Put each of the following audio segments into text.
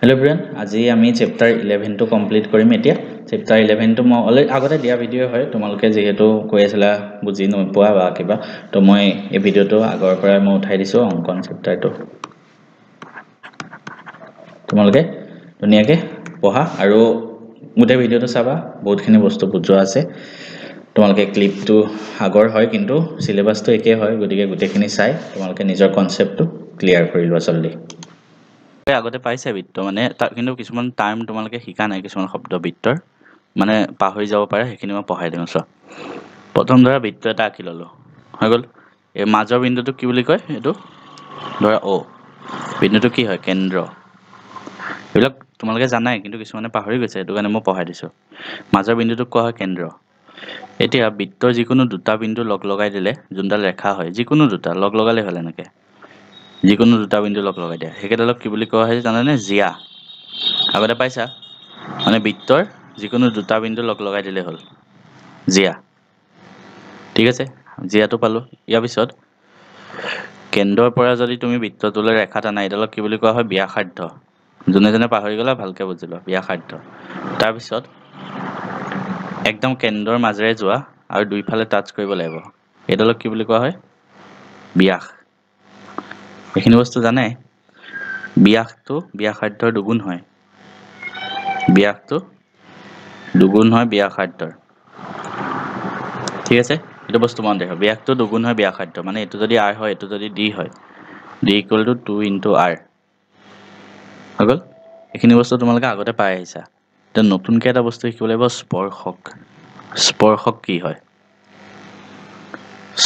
Hello everyone, আজি আমি chapter 11 টো কমপ্লিট কৰিম এতিয়া চেপ্টাৰ 11 টো মই অলৰেডি আগতে দিয়া ভিডিও হয় তোমালোকে যেহেতু কৈ আছিলা বুজি নোপোৱা বা কিবা তো মই এই ভিডিওটো আগৰ পৰা মই উঠাই দিছো অংকন চেপ্টাৰটো তোমালোকে ধুনীয়াকে পঢ়া আৰু গোটেই ভিডিওটো চাবা বহুতখিনি বস্তু বুজোৱা আছে তোমালোকে ক্লিপটো আগৰ হয় কিন্তু সিলেবাসটো একে হয় গতিকে গোটেইখিনি চাই তোমালোকে নিজৰ কনসেপ্টটো ক্লিয়াৰ কৰি লোৱা জলদি আগতে পাইছে বৃত্ত মানে কিন্তু কিছুমান টাৰ্ম তোমালোকে শিকা নাই কিছুমান শব্দ বৃত্তৰ মানে পাহৰি যাব পাৰে সেইখিনি মই পঢ়াই দিম চোৱা প্ৰথম ধৰা বৃত্ত এটা আঁকি ললো হৈ গল এই মাজৰ বিন্দুটো কি বুলি কয় এটো ধৰা ও বিন্দুটো কি হয় কেন্দ্ৰ এইবিলাক তোমালোকে জানাই কিন্তু কিছুমানে পাহৰি গৈছে এটো কাৰণে মই পঢ়াই দিছো মাজৰ বিন্দুটোক কোৱা হয় কেন্দ্ৰ এতিয়া বৃত্তৰ যিকোনো দুটা বিন্দু লগ লগাই দিলে যোনডাল ৰেখা হয় যিকোনো দুটা লগ লগালে হ'ল এনেকে যিকোনো দুটা বিন্দু লগ লগাই দিয়া হেকেডালক কি বুলি কোৱা হয় জানানে জিয়া আগতে পাইছা মানে বৃত্তৰ যিকোনো দুটা বিন্দু লগ লগাই দিলে হ'ল জিয়া ঠিক আছে জিয়াটো পালো ইয়াৰ পিছত কেন্দ্ৰৰ পৰা যদি তুমি বৃত্তটোলৈ ৰেখা টানা এডালক কি বুলি কোৱা হয় ব্যাসাৰ্ধ জনে জনে পাহৰি গলা ভালকে বুজিলো ব্যাসাৰ্ধ তাৰ পিছত একদম কেন্দ্ৰৰ মাজেৰে যোৱা আৰু দুইফালে টাচ কৰিব লাগিব এডালক কি বুলি কোৱা হয় ব্যাস এইখিনি বস্তু জানে ব্যাসটো ব্যাসাৰ্ধৰ দুগুণ হয় ব্যাসটো দুগুণ হয় ব্যাসাৰ্ধৰ ঠিক আছে এটা বস্তু মন ৰাখিবা ব্যাসটো দুগুণ হয় ব্যাসাৰ্ধ মানে এটো যদি r হয় এটো যদি d হয় d = 2 * r হগল এইখিনি বস্তু তোমালোকে আগতে পাই আহিছা তে নতুনকৈ এটা বস্তু শিকিব লাগিব স্পৰ্শক স্পৰ্শক কি হয়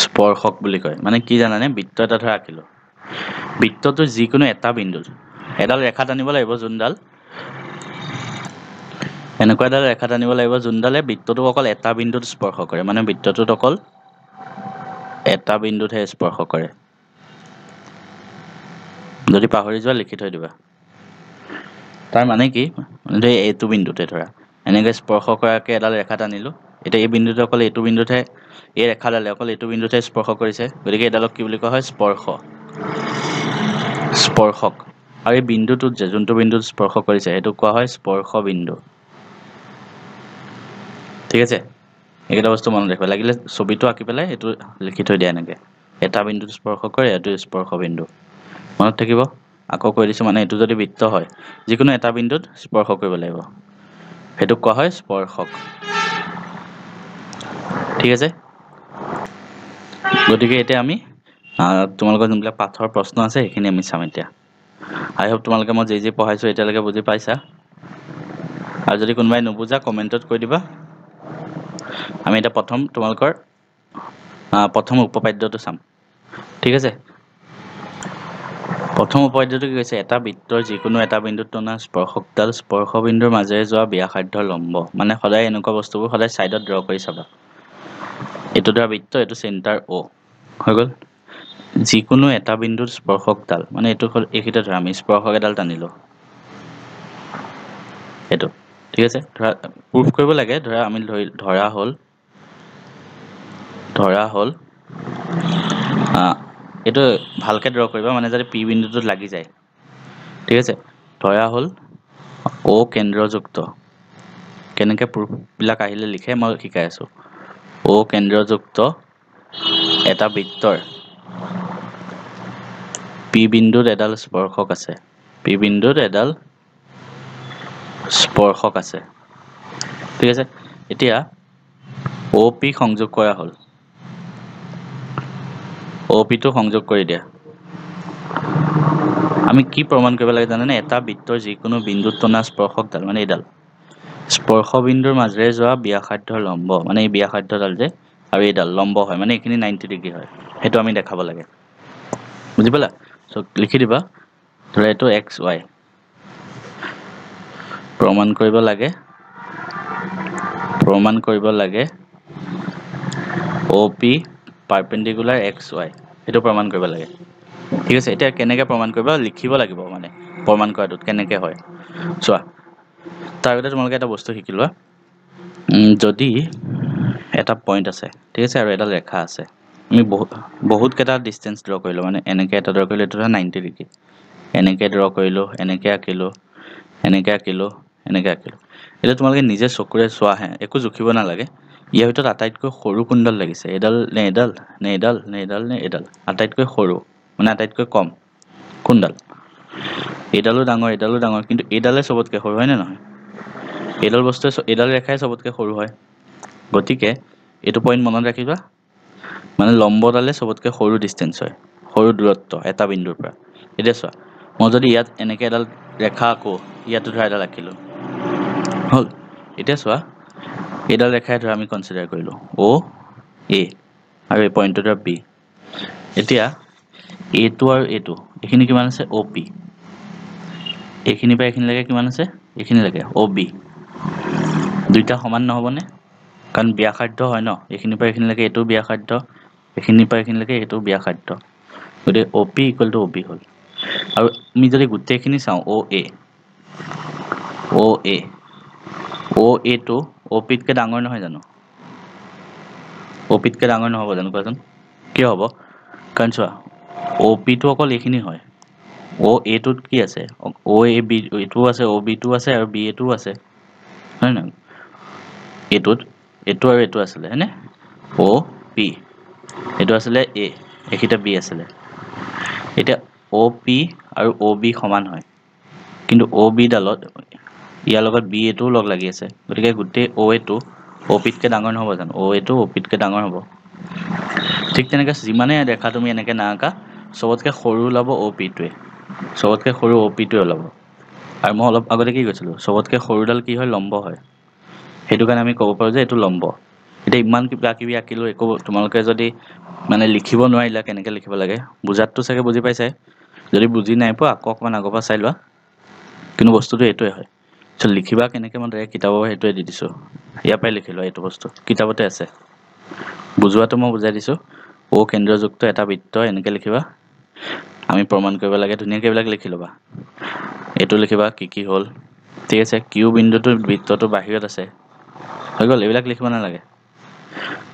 স্পৰ্শক বুলি কয় মানে কি জানানে বৃত্ত এটা ধৰা আঁকিলো বৃত্তটো যিকোনো এটা বিন্দুত এডাল ৰেখা টানিব লাগিব যোনডাল এনেকুৱা এডাল ৰেখা টানিব লাগিব যোনডালে বৃত্তটোক অকল এটা বিন্দুত স্পৰ্শ কৰে মানে বৃত্তটোত অকল এটা বিন্দুতহে স্পৰ্শ কৰে যদি পাহৰি যোৱা লিখি থৈ দিবা তাৰ মানে কি মানে এইটো বিন্দুতে ধৰা এনেকৈ স্পৰ্শ কৰাকে এডাল ৰেখা টানিলো এতিয়া এই বিন্দুটো অকল এইটো বিন্দুতহে এই ৰেখাডালে অকল এইটো বিন্দুতহে স্পৰ্শ কৰিছে গতিকে এডালক কি বুলি কোৱা হয় স্পৰ্শ স্পৰ্শক আৰু এই বিন্দুটোত যে যোনটো বিন্দুত স্পৰ্শ কৰিছে সেইটোক কোৱা হয় স্পৰ্শ বিন্দু ঠিক আছে এইকেইটা বস্তু মনত ৰাখিবা লাগিলে ছবিটো আঁকি পেলাই এইটো লিখি থৈ দিয়া এনেকে এটা বিন্দুত স্পৰ্শ কৰে এইটো স্পৰ্শ বিন্দু মনত থাকিব আকৌ কৈ দিছো মানে এইটো যদি বৃত্ত হয় যিকোনো এটা বিন্দুত স্পৰ্শ কৰিব লাগিব সেইটোক কোৱা হয় স্পৰ্শক ঠিক আছে গতিকে এতিয়া আমি তোমালোকৰ যোনবিলাক পাঠৰ প্ৰশ্ন আছে সেইখিনি আমি চাম এতিয়া আই হোপ তোমালোকে মই যি পঢ়াইছো এতিয়ালৈকে বুজি পাইছা আৰু যদি কোনোবাই নুবুজা কমেন্টত কৈ দিবা আমি এটা প্ৰথম তোমালোকৰ প্ৰথম উপপাদ্যটো চাম ঠিক আছে প্ৰথম উপপাদ্যটো কি কৈছে এটা বৃত্তৰ যিকোনো এটা বিন্দুত টনা স্পৰ্শকডাল স্পৰ্শ বিন্দুৰ মাজেৰে যোৱা ব্যাসাৰ্ধৰ লম্ব মানে সদায় এনেকুৱা বস্তুবোৰ সদায় সাইডত ড্ৰ কৰি চাবা এইটো ধৰা বৃত্ত এইটো চেণ্টাৰ O হৈ গল যিকোনো এটা বিন্দুত স্পৰ্শকডাল মানে এইটো হ'ল এইখিতে ধৰা আমি স্পৰ্শক এডাল টানিলো এইটো ঠিক আছে ধৰা প্ৰুফ কৰিব লাগে ধৰা আমি ধৰা হ'ল এইটো ভালকে ড্ৰ কৰিবা মানে যাতে পি বিন্দুটোত লাগি যায় ঠিক আছে ধৰা হ'ল O কেন্দ্ৰযুক্ত কেনেকৈ প্ৰুফবিলাক আহিলে লিখে মই শিকাই আছো O কেন্দ্ৰযুক্ত এটা বৃত্তৰ পি বিন্দুত এডাল স্পৰ্শক আছে পি বিন্দুত এডাল স্পৰ্শক আছে ঠিক আছে এতিয়া OP সংযোগ কৰা হ'ল OP টো সংযোগ কৰি দিয়া আমি কি প্ৰমাণ কৰিব লাগে জানেনে এটা বৃত্তৰ যিকোনো বিন্দুত টনা স্পৰ্শকডাল মানে এইডাল স্পৰ্শ বিন্দুৰ মাজেৰে যোৱা ব্যাসাৰ্ধৰ লম্ব মানে এই ব্যাসাৰ্ধডাল যে আৰু এইডাল লম্ব হয় মানে এইখিনি 90 ডিগ্ৰী হয় সেইটো আমি দেখাব লাগে বুজি পালা সো লিখি দিবা ধৰা এইটো XY প্ৰমাণ কৰিব লাগে OP পাৰপেণ্ডিকুলাৰ XY এইটো প্ৰমাণ কৰিব লাগে ঠিক আছে এতিয়া কেনেকৈ প্ৰমাণ কৰিবা লিখিব লাগিব মানে প্ৰমাণ কৰাটোত কেনেকৈ হয় চোৱা তাৰ আগতে তোমালোকে এটা বস্তু শিকি লোৱা যদি এটা পইণ্ট আছে ঠিক আছে আৰু এডাল ৰেখা আছে আমি বহুত কেইটা ডিসটেন্স ড্ৰ কৰিলো মানে এনেকৈ এটা ড্ৰ কৰিলো এইটো 90 ডিগ্ৰী এনেকৈ ড্ৰ কৰিলো এনেকৈ আঁকিলো এনেকৈ আঁকিলোঁ এনেকৈ আঁকিলোঁ এতিয়া তোমালোকে নিজে চকুৰে চোৱাহে একো জুখিব নালাগে ইয়াৰ ভিতৰত আটাইতকৈ সৰু কোনডাল লাগিছে এডাল নে এডাল নে এডাল নে এডাল নে এডাল আটাইতকৈ সৰু মানে আটাইতকৈ কম কোনডাল এডালো ডাঙৰ কিন্তু এডালে চবতকৈ সৰু হয়নে নহয় এডাল বস্তুৱে এডাল ৰেখাই চবতকৈ সৰু হয় গতিকে এইটো পইণ্ট মনত ৰাখিবা মানে লম্বডালে চবতকৈ সৰু ডিষ্টেঞ্চ হয় সৰু দূৰত্ব এটা বিন্দুৰ পৰা এতিয়া চোৱা মই যদি ইয়াত এনেকৈ এডাল ৰেখা আঁকো ইয়াতো ধৰা এডাল আঁকিলোঁ হ'ল এতিয়া চোৱা এইডাল ৰেখাই ধৰা আমি কনচিডাৰ কৰিলোঁ অ' এ আৰু এই পইণ্টটো ধৰা বি এতিয়া এইটো আৰু এইটো এইখিনি কিমান আছে অ' পি এইখিনিৰ পৰা এইখিনিলৈকে কিমান আছে এইখিনিলৈকে অ' বি দুইটা সমান নহ'বনে কাৰণ ব্যাসাৰ্ধ হয় ন এইখিনিৰ পৰা এইখিনিলৈকে এইটো ব্যাসাৰ্ধ এইখিনিৰ পৰা এইখিনিলৈকে এইটো ব্যাসাৰ্ধ গতিকে O' P equal to O' B হ'ল আৰু আমি যদি গোটেইখিনি চাওঁ অ' এটো অ' পিতকৈ ডাঙৰ নহয় জানো অ' পিতকৈ ডাঙৰ নহ'ব জানো কোৱাচোন কিয় হ'ব কাৰণ চোৱা অ' পিটো অকল এইখিনি হয় অ' এটোত কি আছে অ' এ বি এইটোও আছে অ' বিটো আছে আৰু বি এটোও আছে হয় নহয় এইটো আৰু এইটো আছিলে হয়নে অ' পি এইটো আছিলে এ এইকেইটা বি আছিলে এতিয়া অ' পি আৰু অ' বি সমান হয় কিন্তু অ' বিডালত ইয়াৰ লগত বি এটোও লগ লাগি আছে গতিকে গোটেই অ' এটো অ' পিতকৈ ডাঙৰ নহ'ব জানো অ' এটো অ' পিতকৈ ডাঙৰ হ'ব ঠিক তেনেকৈ যিমানে দেখা তুমি এনেকৈ নাআঁকা চবতকৈ সৰু ওলাব অ' পিটোৱে চবতকৈ সৰু অ' পিটোৱে ওলাব আৰু মই অলপ আগতে কি কৈছিলোঁ চবতকৈ সৰুডাল কি হয় লম্ব হয় সেইটো কাৰণে আমি ক'ব পাৰোঁ যে এইটো লম্ব এতিয়া ইমান কিবা কিবি আঁকিলোঁ একো তোমালোকে যদি মানে লিখিব নোৱাৰিলা কেনেকৈ লিখিব লাগে বুজাততো চাগে বুজি পাইছাই যদি বুজি নাই পোৱা আকৌ অকণমান আগৰ পৰা চাই লোৱা কিন্তু বস্তুটো এইটোৱে হয় লিখিবা কেনেকৈ মই ডাইৰেক্ট কিতাপৰ সেইটোৱে দি দিছোঁ ইয়াৰ পৰাই লিখি লোৱা এইটো বস্তু কিতাপতে আছে বুজোৱাটো মই বুজাই দিছোঁ অ' কেন্দ্ৰযুক্ত এটা বৃত্ত এনেকৈ লিখিবা আমি প্ৰমাণ কৰিব লাগে ধুনীয়াকৈ এইবিলাক লিখি ল'বা এইটো লিখিবা কি হ'ল ঠিক আছে কিউ বিন্দুটো বৃত্তটো বাহিৰত আছে হৈ গ'ল এইবিলাক লিখিব নালাগে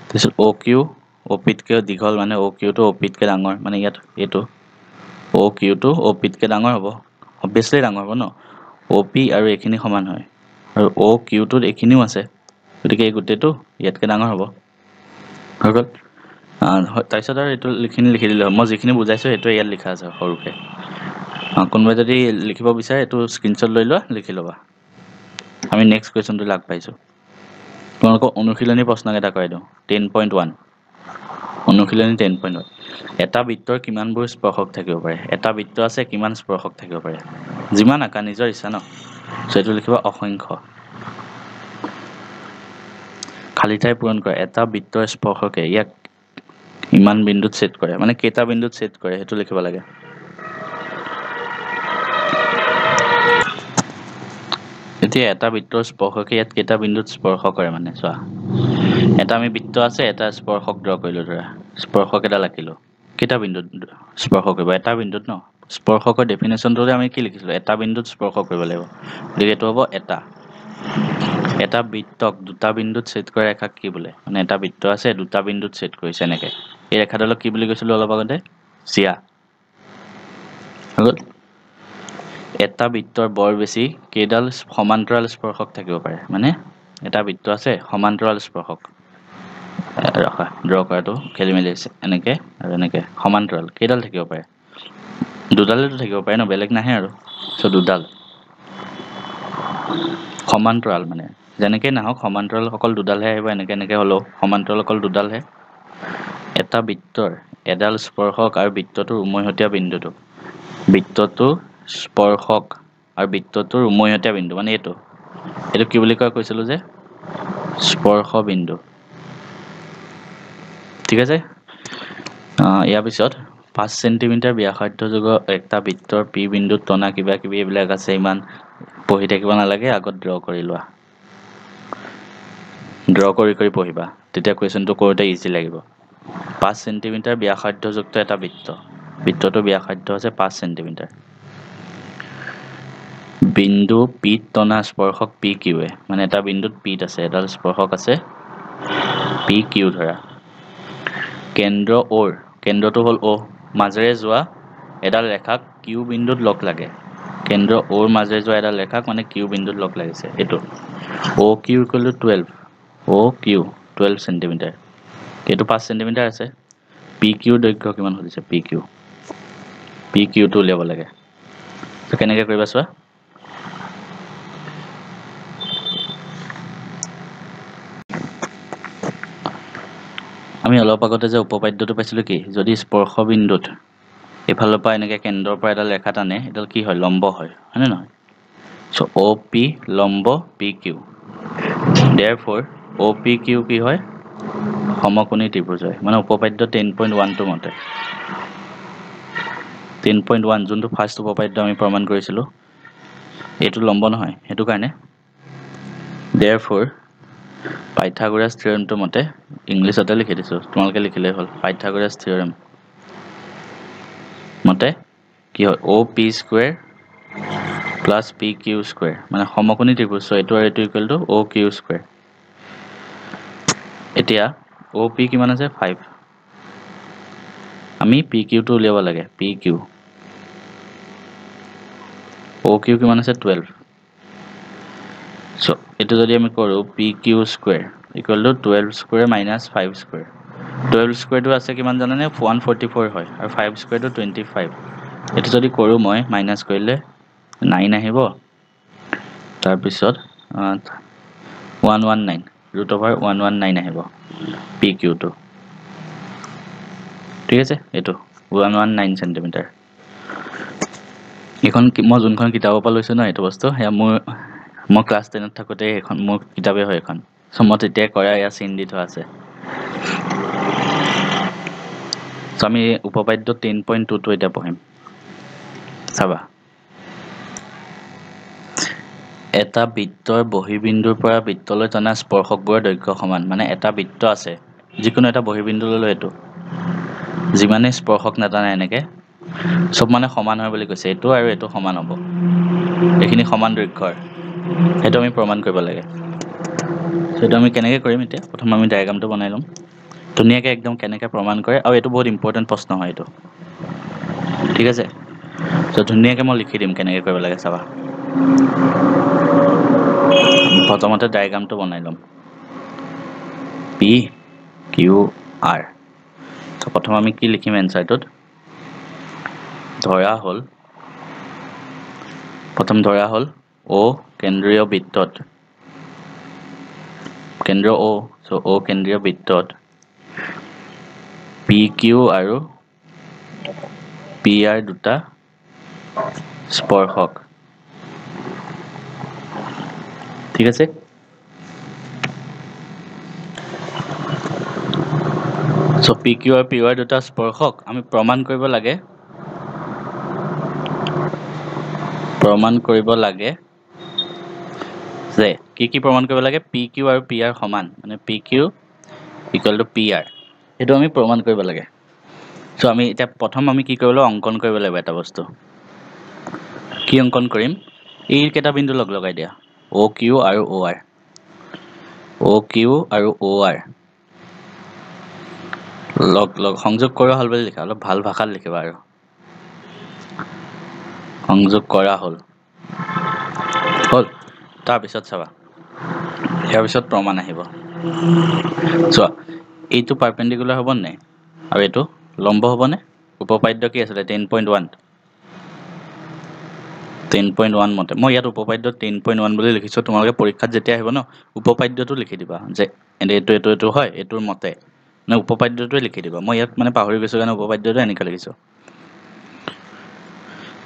তাৰপিছত অ' কিউ অ' পিতকৈ দীঘল মানে অ' কিউটো অ' পিতকৈ ডাঙৰ মানে ইয়াত এইটো অ' কিউটো অ' পিতকৈ ডাঙৰ হ'ব অবভিয়াছলি ডাঙৰ হ'ব ন অ' পি আৰু এইখিনি সমান হয় আৰু অ' কিউটোত এইখিনিও আছে গতিকে এই গোটেইটো ইয়াতকৈ ডাঙৰ হ'ব হৈ গ'ল তাৰপিছত আৰু এইটো এইখিনি লিখি দিলে মই যিখিনি বুজাইছোঁ সেইটোৱে ইয়াত লিখা আছে সৰুকৈ কোনোবাই যদি লিখিব বিচাৰে এইটো স্ক্ৰীনশ্বট লৈ লোৱা লিখি ল'বা আমি নেক্সট কুৱেশ্যনটো লাগ পাইছোঁ তোমালোকক অনুশীলনী প্ৰশ্নকেইটা কৰাই দিওঁ 10.1 অনুশীলনী 10.1 এটা বৃত্তৰ কিমানবোৰ স্পৰ্শক থাকিব পাৰে এটা বৃত্ত আছে কিমান স্পৰ্শক থাকিব পাৰে যিমান আঁকা নিজৰ ইচ্ছা ন সেইটো লিখিব অসংখ্য খালী ঠাই পূৰণ কৰা এটা বৃত্তৰ স্পৰ্শকে ইয়াক ইমান বিন্দুত ছেদ কৰে মানে কেইটা বিন্দুত ছেদ কৰে সেইটো লিখিব লাগে এতিয়া এটা বৃত্তৰ স্পৰ্শকে ইয়াত কেইটা বিন্দুত স্পৰ্শ কৰে মানে চোৱা এটা আমি বৃত্ত আছে এটা স্পৰ্শক ড্ৰ কৰিলোঁ ধৰা স্পৰ্শক এটা আঁকিলোঁ কেইটা বিন্দুত স্পৰ্শ কৰিব এটা বিন্দুত ন স্পৰ্শকৰ ডেফিনেশ্যনটোতে আমি কি লিখিছিলোঁ এটা বিন্দুত স্পৰ্শ কৰিব লাগিব গতিকে এইটো হ'ব এটা বৃত্তক দুটা বিন্দুত ছেদ কৰা ৰেখাক কি বোলে মানে এটা বৃত্ত আছে দুটা বিন্দুত ছেদ কৰিছে এনেকৈ এই ৰেখাডালক কি বুলি কৈছিলোঁ অলপ আগতে চিয়া হৈ গ'ল এটা বৃত্তৰ বৰ বেছি কেইডাল সমান্তৰাল স্পৰ্শক থাকিব পাৰে মানে এটা বৃত্ত আছে সমান্তৰাল স্পৰ্শক ৰখা ড্ৰ কৰাটো খেলি মেলি আছে এনেকৈ আৰু এনেকৈ সমান্তৰাল কেইডাল থাকিব পাৰে দুডালেতো থাকিব পাৰে ন বেলেগ নাহে আৰু দুডাল সমান্তৰাল মানে যেনেকৈ নাহক সমান্তৰাল অকল দুডালহে আহিব এনেকৈ হ'লেও সমান্তৰাল অকল দুডালহে এটা বৃত্তৰ এডাল স্পৰ্শক আৰু বৃত্তটোৰ উমৈহতীয়া বিন্দুটো বৃত্তটোৰ স্পৰ্শক আৰু বৃত্তটোৰ উমৈহতীয়া বিন্দু মানে এইটো কি বুলি কৈছিলোঁ যে স্পৰ্শ বিন্দু ঠিক আছে ইয়াৰ পিছত 5 চেণ্টিমিটাৰ ব্যাসাৰ্ধযুক্ত এটা বৃত্তৰ পি বিন্দুত টনা কিবা কিবি এইবিলাক আছে ইমান পঢ়ি থাকিব নালাগে আগত ড্ৰ কৰি লোৱা ড্ৰ কৰি পঢ়িবা তেতিয়া কুৱেশ্যনটো কৰোঁতে ইজি লাগিব 5 চেণ্টিমিটাৰ ব্যাসাৰ্ধযুক্ত এটা বৃত্তটোৰ ব্যাসাৰ্ধ আছে 5 চেণ্টিমিটাৰ বিন্দু পিত টনা স্পৰ্শক পি কিউৱে মানে এটা বিন্দুত পিত আছে এডাল স্পৰ্শক আছে পি কিউ ধৰা কেন্দ্ৰটো হ'ল অ' মাজেৰে যোৱা এডাল ৰেখাক কিউ বিন্দুত লগ লাগে কেন্দ্ৰ ওৰ মাজে যোৱা এটা ৰেখাক মানে কিউ বিন্দুত লগ লাগিছে এইটো O Q equal to 12 O Q 12 centimetre এইটো 5 সেন্টিমিটাৰ আছে পি কিউ দৈৰ্ঘ্য কিমান হৈছে পি কিউটো উলিয়াব লাগে তো কেনেকৈ কৰিবা চোৱা আমি অলপ আগতে যে উপপাদ্যটো পাইছিলোঁ কি যদি স্পৰ্শ বিন্দুত এফালৰ পৰা এনেকৈ কেন্দ্ৰৰ পৰা এডাল ৰেখা টানে এডাল কি হয় লম্ব হয় হয়নে নহয় চ' অ পি লম্ব পি কিউ দেয়াৰফৰ অ পি কিউ কি হয় সমকোণী ত্ৰিভুজ হয় মানে উপপাদ্য 10.1 মতে 10.1 যোনটো ফাৰ্ষ্ট উপপাদ্য আমি প্ৰমাণ কৰিছিলোঁ এইটো লম্ব নহয় সেইটো কাৰণে দেয়াৰফৰ পাইথাগোৰাছ থিওৰেমটো মতে ইংলিছতে লিখি দিছোঁ তোমালোকে লিখিলেই হ'ল পাইথাগোৰাছ থিওৰেম মতে কি হয় O P square plus P Q square মানে সমকোণী ত্ৰিভুজ এইটো আৰু এইটো equal to O Q square এতিয়া অ পি কিমান আছে 5 আমি পি কিউটো উলিয়াব লাগে পি কিউ অ কিউ কিমান আছে 12 চ' এইটো যদি আমি কৰোঁ P Q square equal to 12 square minus 5 square 12 স্কুৱেৰটো আছে কিমান জানানে 144 হয় আৰু 5 স্কুৱেৰটো 25 এইটো যদি কৰোঁ মই মাইনাছ কৰিলে 9 আহিব তাৰপিছত 119 ৰুট অভাৰ 119 আহিব পি কিউটো ঠিক আছে এইটো 119 সেন্টিমিটাৰ এইখন মই যোনখন কিতাপৰ পৰা লৈছোঁ ন এইটো বস্তু সেয়া মই ক্লাছ 10ত থাকোঁতে এইখন মোৰ কিতাপেই হয় এখন চ' মই তেতিয়াই কৰা এয়া চিন দি থোৱা আছে চ' আমি উপপাদ্য 10.2টো এতিয়া পঢ়িম চাবা এটা বৃত্তৰ বহিবিন্দুৰ পৰা বৃত্তলৈ টনা স্পৰ্শকবোৰৰ দৈৰ্ঘ্য সমান মানে এটা বৃত্ত আছে যিকোনো এটা বহিবিন্দুলৈ লৈ এইটো যিমানে স্পৰ্শক নাটানে এনেকৈ চব মানে সমান হয় বুলি কৈছে এইটো আৰু এইটো সমান হ'ব এইখিনি সমান দৈৰ্ঘ্যৰ সেইটো আমি প্ৰমাণ কৰিব লাগে সেইটো আমি কেনেকৈ কৰিম এতিয়া প্ৰথম আমি ডায়েগ্ৰামটো বনাই ল'ম ধুনীয়াকৈ একদম কেনেকৈ প্ৰমাণ কৰে আৰু এইটো বহুত ইম্পৰ্টেণ্ট প্ৰশ্ন হয় এইটো ঠিক আছে চ' ধুনীয়াকৈ মই লিখি দিম কেনেকৈ কৰিব লাগে চাবা প্ৰথমতে ডায়েগ্ৰামটো বনাই ল'ম পি কিউ আৰ চ' প্ৰথম আমি কি লিখিম এনচাৰটোত প্ৰথম ধৰা হ'ল অ কেন্দ্ৰীয় বৃত্তত কেন্দ্ৰ অ চ' অ কেন্দ্ৰীয় বৃত্তত পি কিউ আৰু পি আৰ দুটা স্পৰ্শক ঠিক আছে চ' পি কিউ আৰু পি আৰ দুটা স্পৰ্শক আমি প্ৰমাণ কৰিব লাগে যে কি প্ৰমাণ কৰিব লাগে পি কিউ আৰু পি আৰ সমান মানে P Q equal to P R সেইটো আমি প্ৰমাণ কৰিব লাগে চ' আমি এতিয়া প্ৰথম আমি কি কৰিব লাগিব অংকন কৰিব লাগিব এটা বস্তু কি অংকন কৰিম এইকেইটা বিন্দু লগাই দিয়া অ কিউ আৰু অ আৰ সংযোগ কৰা হ'ল বুলি লিখা অলপ ভাল ভাষাত লিখিবা আৰু সংযোগ কৰা হ'ল তাৰপিছত চাবা ইয়াৰ পিছত প্ৰমাণ আহিব চোৱা এইটো পাৰপেণ্ডিকুলাৰ হ'ব নাই আৰু এইটো লম্ব হ'বনে উপপাদ্য কি আছিলে 10.1 মতে মই ইয়াত উপপাদ্য 10.1 বুলি লিখিছোঁ তোমালোকে পৰীক্ষাত যেতিয়া আহিব ন উপপাদ্যটো লিখি দিবা যে এইটো হয় এইটোৰ মতে মানে উপপাদ্যটোৱে লিখি দিবা মই ইয়াত মানে পাহৰি গৈছোঁ কাৰণে উপপাদ্যটো এনেকৈ লিখিছোঁ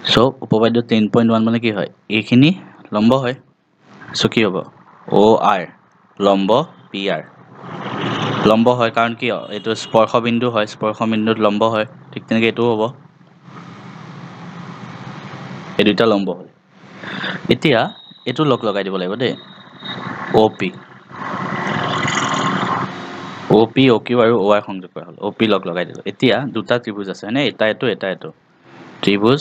চ' উপপাদ্য 10.1 মানে কি হয় এইখিনি লম্ব হয় চ' কি হ'ব অ আৰ লম্ব পি আৰ লম্ব হয় কাৰণ কিয় এইটো স্পৰ্শবিন্দু হয় স্পৰ্শবিন্দুত লম্ব হয় ঠিক তেনেকৈ এইটোও হ'ব এই দুটা লম্ব হয় এতিয়া এইটো লগাই দিব লাগিব দেই অ কিউ আৰু অ আৰ সংযোগ কৰা হ'ল অ পি লগাই দিলোঁ এতিয়া দুটা ত্ৰিভুজ আছে হয়নে এটা এইটো ত্ৰিভুজ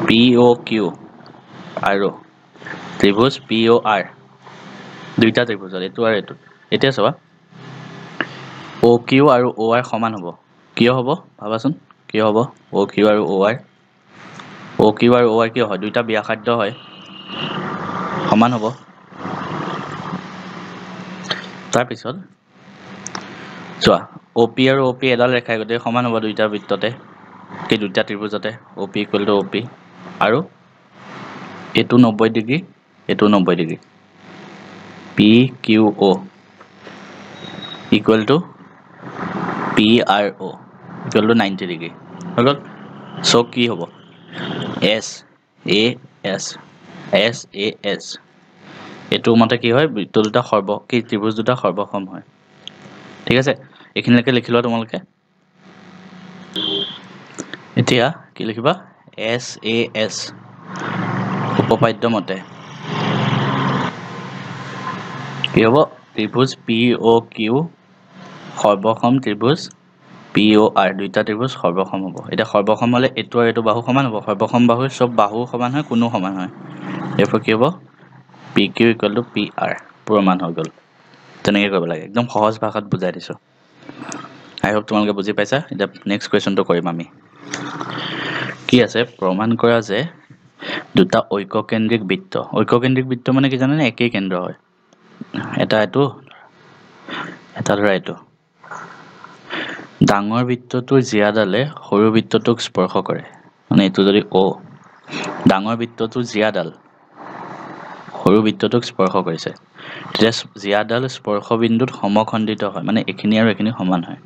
পি অ' কিউ আৰু ত্ৰিভুজ পি অ' আৰ দুইটা ত্ৰিভুজ এইটো আৰু এইটো এতিয়া চাবা অ' কিউ আৰু অ' আৰ সমান হ'ব কিয় হ'ব ভাবাচোন কিয় হ'ব অ' কিউ আৰু অ' আৰ ও কিউ আৰু ও আৰ কিউ হয় দুইটা ব্যাসাৰ্ধ হয় সমান হ'ব তাৰ পিছত চোৱা OP আৰু OP এডাল ৰেখাই গতে সমান হ'ব দুইটা বৃত্ততে কি দুইটা ত্ৰিভুজতে OP = OP আৰু এটো 90 ডিগ্ৰী এটো 90 ডিগ্ৰী PQO = PRO = 90 ডিগ্ৰী হৈ গ'ল সো কি হ'ব SAS SAS এটো মতে কি হয় বৃত্ত দুটা ত্ৰিভুজ দুটা সৰ্বসম হয় ঠিক আছে এইখিনিলৈকে লিখি লোৱা তোমালোকে এতিয়া কি লিখিবা SAS উপপাদ্য মতে কি হ'ব ত্ৰিভুজ POQ সৰ্বসম ত্ৰিভুজ POR দুইটা ত্ৰিভুজ সৰ্বসম হ'ব এটা সৰ্বসম হলে এটো আৰু এটো বাহু সমান হ'ব সৰ্বসম বাহুৰ সব বাহু সমান হয় কোনো সমান হয় এফ কি হ'ব PQ = PR প্ৰমাণ হৈ গ'ল তেনেকৈ কৰিব লাগে একদম সহজ ভাষাত বুজাই দিছো আই হোপ তোমালোকে বুজি পাইছা এটা নেক্সট কোৱেশ্চনটো কৰিম আমি কি আছে প্ৰমাণ কৰা যে দুটা ঐককেন্দ্ৰিক বৃত্ত মানে কি জানেনে একেই কেন্দ্ৰ হয় এটা ধৰা এইটো ডাঙৰ বৃত্তটোৰ জিয়াডালে সৰু বৃত্তটোক স্পৰ্শ কৰে মানে এইটো যদি O ডাঙৰ বৃত্তটোৰ জিয়াডাল সৰু বৃত্তটোক স্পৰ্শ কৰিছে তেতিয়া জিয়াডাল স্পৰ্শ বিন্দুত সমখণ্ডিত হয় মানে এখিনি আৰু এখিনি সমান হয়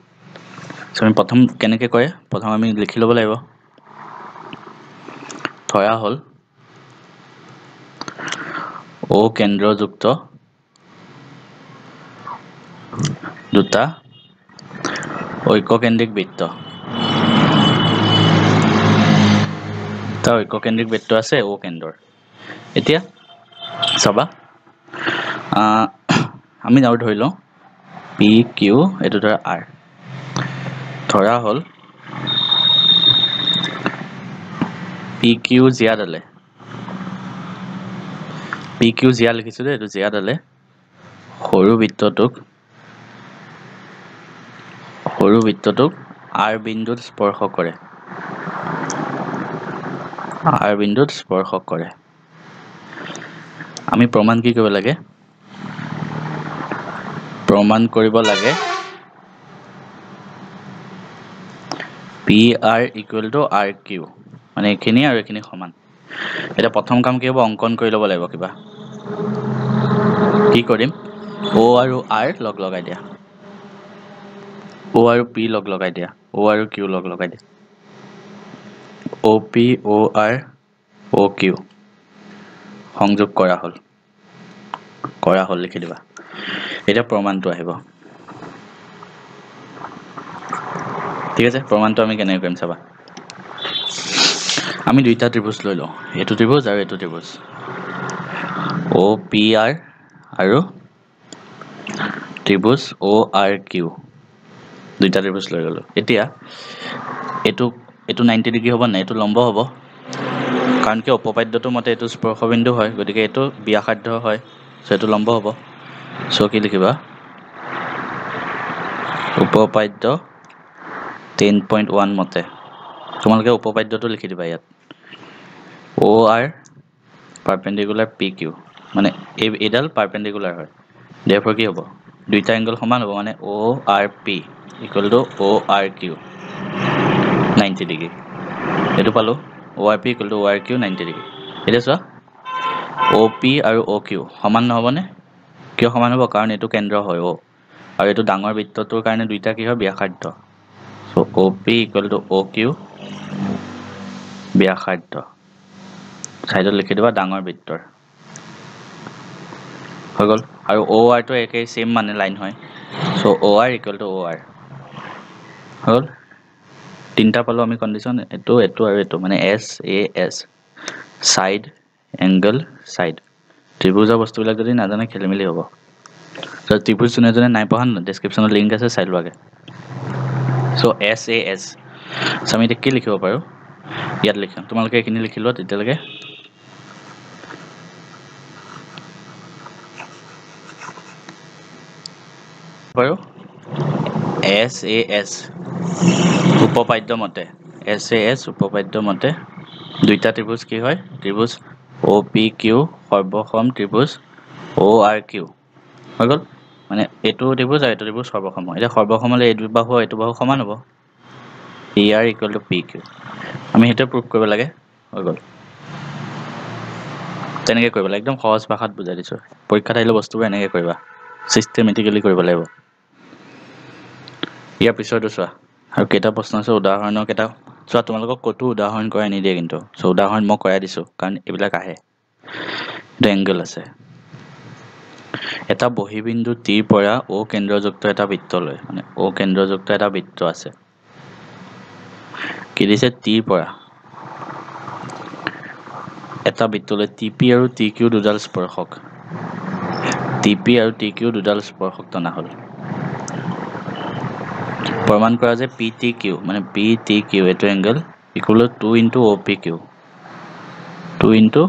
সো আমি প্ৰথম কেনেকৈ কৰে প্ৰথম আমি লিখি ল'ব লাগিব ধৰা হ'ল O কেন্দ্ৰযুক্ত দুটা ঐককেন্দ্ৰিক বৃত্ত এটা ঐককেন্দ্ৰিক বৃত্ত আছে O কেন্দ্ৰৰ এতিয়া চাবা আমি আৰু ধৰি লওঁ PQ এটো ধৰা R ধৰা হ'ল PQ জিয়াডালে PQ জিয়া লিখিছো দে এটো জিয়াডালে সৰু বৃত্তটোক R বিন্দুত স্পৰ্শ কৰে আমি প্ৰমাণ কি কৰিব লাগে প্ৰমাণ কৰিব লাগে PR = RQ মানে এখিনি আৰু এখিনি সমান এটা প্ৰথম কাম কি হ'ব অঙ্কন কৰি ল'ব লাগিব কিবা কি কৰিম O আৰু R লগ লগাই দিয়া O আৰু P লগ লগাই দিয়া O আৰু Q লগ লগাই দিয়া OP OR OQ সংযোগ কৰা হ'ল লিখি দিবা এটা প্ৰমাণটো আহিব ঠিক আছে প্ৰমাণটো আমি কেনেকৈ কৰিম চাবা আমি দুইটা ত্ৰিভুজ লৈ লওঁ এটো ত্ৰিভুজ আৰু এটো ত্ৰিভুজ OPR আৰু ত্ৰিভুজ ORQ দুইটা ত্ৰিভুজ লৈ গলো এতিয়া এটো 90 ডিগ্ৰী হ'ব না এটো লম্ব হ'ব কাৰণ কি উপপাদ্যটো মতে এটো স্পৰ্শবিন্দু হয় গতিকে এটো ব্যাসাৰ্ধ হয় সো এটো লম্ব হ'ব সো কি লিখিবা উপপাদ্য 10.1 মতে তোমালোকে উপপাদ্যটো লিখি দিবা ইয়াত OR পাৰপেন্ডিকুলাৰ PQ মানে এডাল পাৰপেন্ডিকুলাৰ হয় therefore কি হ'ব দুইটা এংগল সমান হ'ব মানে ORP = ORQ 90 ডিগ্ৰী এটো পালো ORP = ORQ 90 ডিগ্ৰী এটা চোৱা OP আৰু OQ সমান নহবনে কিয় সমান হ'ব কাৰণ এটো কেন্দ্ৰ হয় O আৰু এটো ডাঙৰ বৃত্তটোৰ কাৰণে দুইটা কি হয় ব্যাসাৰ্ধ সো OP = OQ ব্যাসাৰ্ধ সাইডত লিখি দিবা ডাঙৰ বৃত্তৰ হৈ গ'ল আৰু OR টো একেই সেম মানে লাইন হয় সো OR = OR হ'ল তিনটা পালো আমি কন্ডিশন এটো আৰু এটো মানে SAS সাইড এংগল সাইড ত্ৰিভুজৰ বস্তুবিলাক যদি নাজানে খেলিমেলি হ'ব তো ত্ৰিভুজ যোনে নাই পঢ়া না ডেসক্ৰিপচনত লিংক আছে চাই লোৱাগে সো SAS আমি এতিয়া কি লিখিব পাৰো ইয়াত লিখিম তোমালোকে এখিনি লিখি লোৱা তেতিয়ালৈকে বাৰু SAS উপপাদ্য মতে দুইটা ত্ৰিভুজ কি হয় ত্ৰিভুজ OPQ সৰ্বসম ত্ৰিভুজ ORQ হৈ গ'ল মানে এইটো ত্ৰিভুজ আৰু এইটো ত্ৰিভুজ সৰ্বসম হয় এতিয়া সৰ্বসম হ'লে এইটো বাহু সমান হ'ব PR ইকুৱেল টু PQ আমি সেইটো প্ৰুভ কৰিব লাগে হৈ গ'ল তেনেকৈ কৰিব লাগে একদম সহজ ভাষাত বুজাই দিছোঁ পৰীক্ষাত আহিলে বস্তুবোৰ এনেকৈ কৰিবা চিষ্টেমেটিকেলি কৰিব লাগিব ইয়াৰ পিছতো চোৱা আৰু কেইটা প্ৰশ্ন আছে উদাহৰণৰ কেইটা চোৱা তোমালোকক ক'তো উদাহৰণ কৰাই নিদিয়ে কিন্তু চ' উদাহৰণ মই কৰাই দিছোঁ কাৰণ এইবিলাক আহে এটা এংগল আছে এটা বহিবিন্দু টিৰ পৰা O কেন্দ্ৰযুক্ত এটা বৃত্তলৈ মানে O কেন্দ্ৰযুক্ত এটা বৃত্ত আছে কি দিছে টিৰ পৰা এটা বৃত্তলৈ TP আৰু TQ দুডাল স্পৰ্শক TP আৰু TQ দুডাল স্পৰ্শক টনা হ'ল প্ৰমাণ কৰা যে PTQ মানে PTQ এইটো angle equal to 2 into OPQ 2 into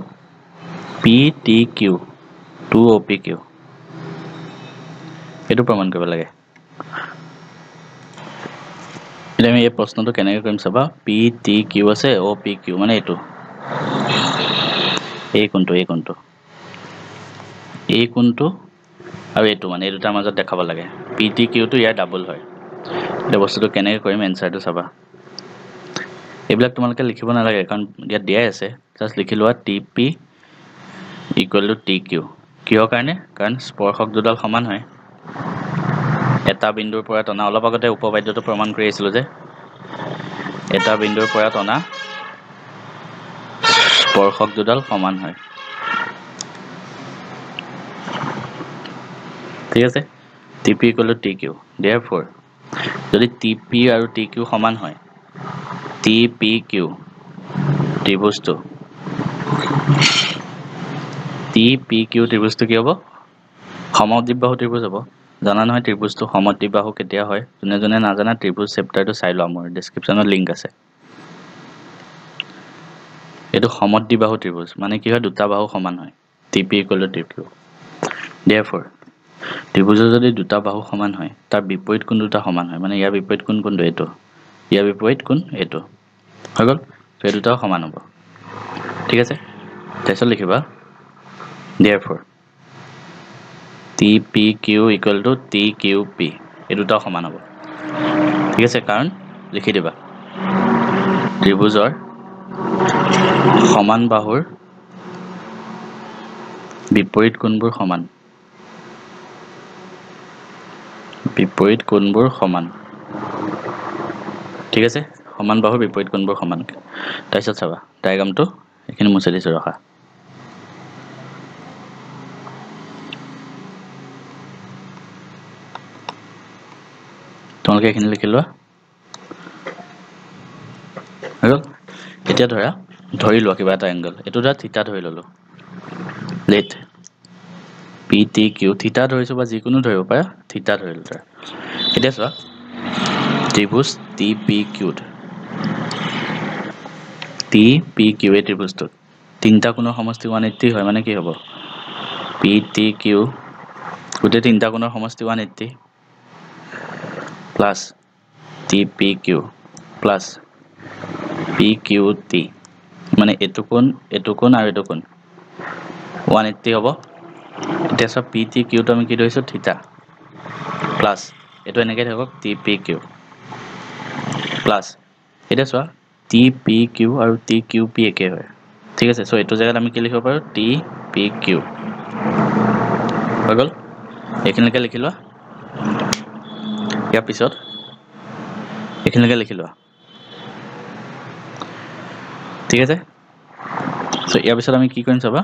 PTQ 2 OPQ এইটো প্ৰমাণ কৰিব লাগে এতিয়া আমি এই প্ৰশ্নটো কেনেকৈ কৰিম চাবা PTQ আছে OPQ মানে এইটো এই কোণটো আৰু এইটো মানে এই দুটাৰ মাজত দেখাব লাগে PTQ টো ইয়াৰ ডাবল হয় এটা বস্তুটো কেনেকৈ কৰিম এনসাৰটো চাবা এইবিলাক তোমালোকে লিখিব নালাগে কাৰণ ইয়াত দিয়াই আছে জাস্ট লিখি লোৱা TP ইকুৱেল টু TQ কিহৰ কাৰণে কাৰণ স্পৰ্শক দুডাল সমান হয় এটা বিন্দুৰ পৰা টনা অলপ আগতে উপপাদ্যটো প্ৰমাণ কৰি আহিছিলোঁ যে এটা বিন্দুৰ পৰা টনা স্পৰ্শক দুডাল সমান হয় ঠিক আছে TP equal to TQ therefore যদি TP আৰু TQ সমান হয় TPQ ত্ৰিভুজটো TPQ ত্ৰিভুজটো কি হ'ব সমদ্বিবাহু ত্ৰিভুজ হ'ব জানা নহয় ত্ৰিভুজটো সমদ্বিবাহু কেতিয়া হয় যোনে যোনে নাজানা ত্ৰিভুজ চেপ্টাৰটো চাই লোৱা মোৰ ডেছক্ৰিপশ্যনত লিংক আছে এইটো সমদ্বিবাহু ত্ৰিভুজ মানে কি হয় দুটা বাহু সমান হয় TP equal to TQ therefore ত্ৰিভুজৰ যদি দুটা বাহু সমান হয় তাৰ বিপৰীত কোণ দুটা সমান হয় মানে ইয়াৰ বিপৰীত কোণ কোনটো এইটো ইয়াৰ বিপৰীত কোণ এইটো হৈ গ'ল এই দুটাও সমান হ'ব ঠিক আছে তাৰপিছত লিখিবা therefore TPQ equal to TQP এই দুটাও সমান হ'ব ঠিক আছে কাৰণ লিখি দিবা ত্ৰিভুজৰ সমান বাহুৰ বিপৰীত কোণবোৰ সমান ঠিক আছে সমান বাহুৰ বিপৰীত কোণবোৰ সমান তাৰপিছত চাবা ডায়াগ্ৰামটো এইখিনি মুছি দিছোঁ ৰখা তোমালোকে এইখিনি লিখি লোৱা আৰু এতিয়া ধৰি লোৱা কিবা এটা এংগল এইটো ধৰা থিটা ধৰি ল'লো লেট PTQ থিটা ধৰিছো বা যিকোনো ধৰিব পাৰা থিটা ধৰিলো তাৰ এতিয়া চোৱা ত্ৰিভুজ TPQ এই ত্ৰিভুজটোত তিনিটা কোণৰ সমষ্টি 180 হয় মানে কি হ'ব PTQ গোটেই তিনিটা কোণৰ সমষ্টি 180 প্লাছ TPQ প্লাছ PQT মানে এইটো কোণ আৰু এইটো কোণ 180 হ'ব এতিয়া চোৱা PTQ টো আমি কি ধৰিছোঁ থিটা প্লাছ এইটো এনেকৈ থাকক TPQ প্লাছ এতিয়া চোৱা TPQ আৰু TQP একে হয় ঠিক আছে চ' এইটো জেগাত আমি কি লিখিব পাৰোঁ TPQ হৈ গ'ল এইখিনিলৈকে লিখি লোৱা ইয়াৰ পিছত এইখিনিলৈকে লিখি লোৱা ঠিক আছে চ' ইয়াৰ পিছত আমি কি কৰিম চাবা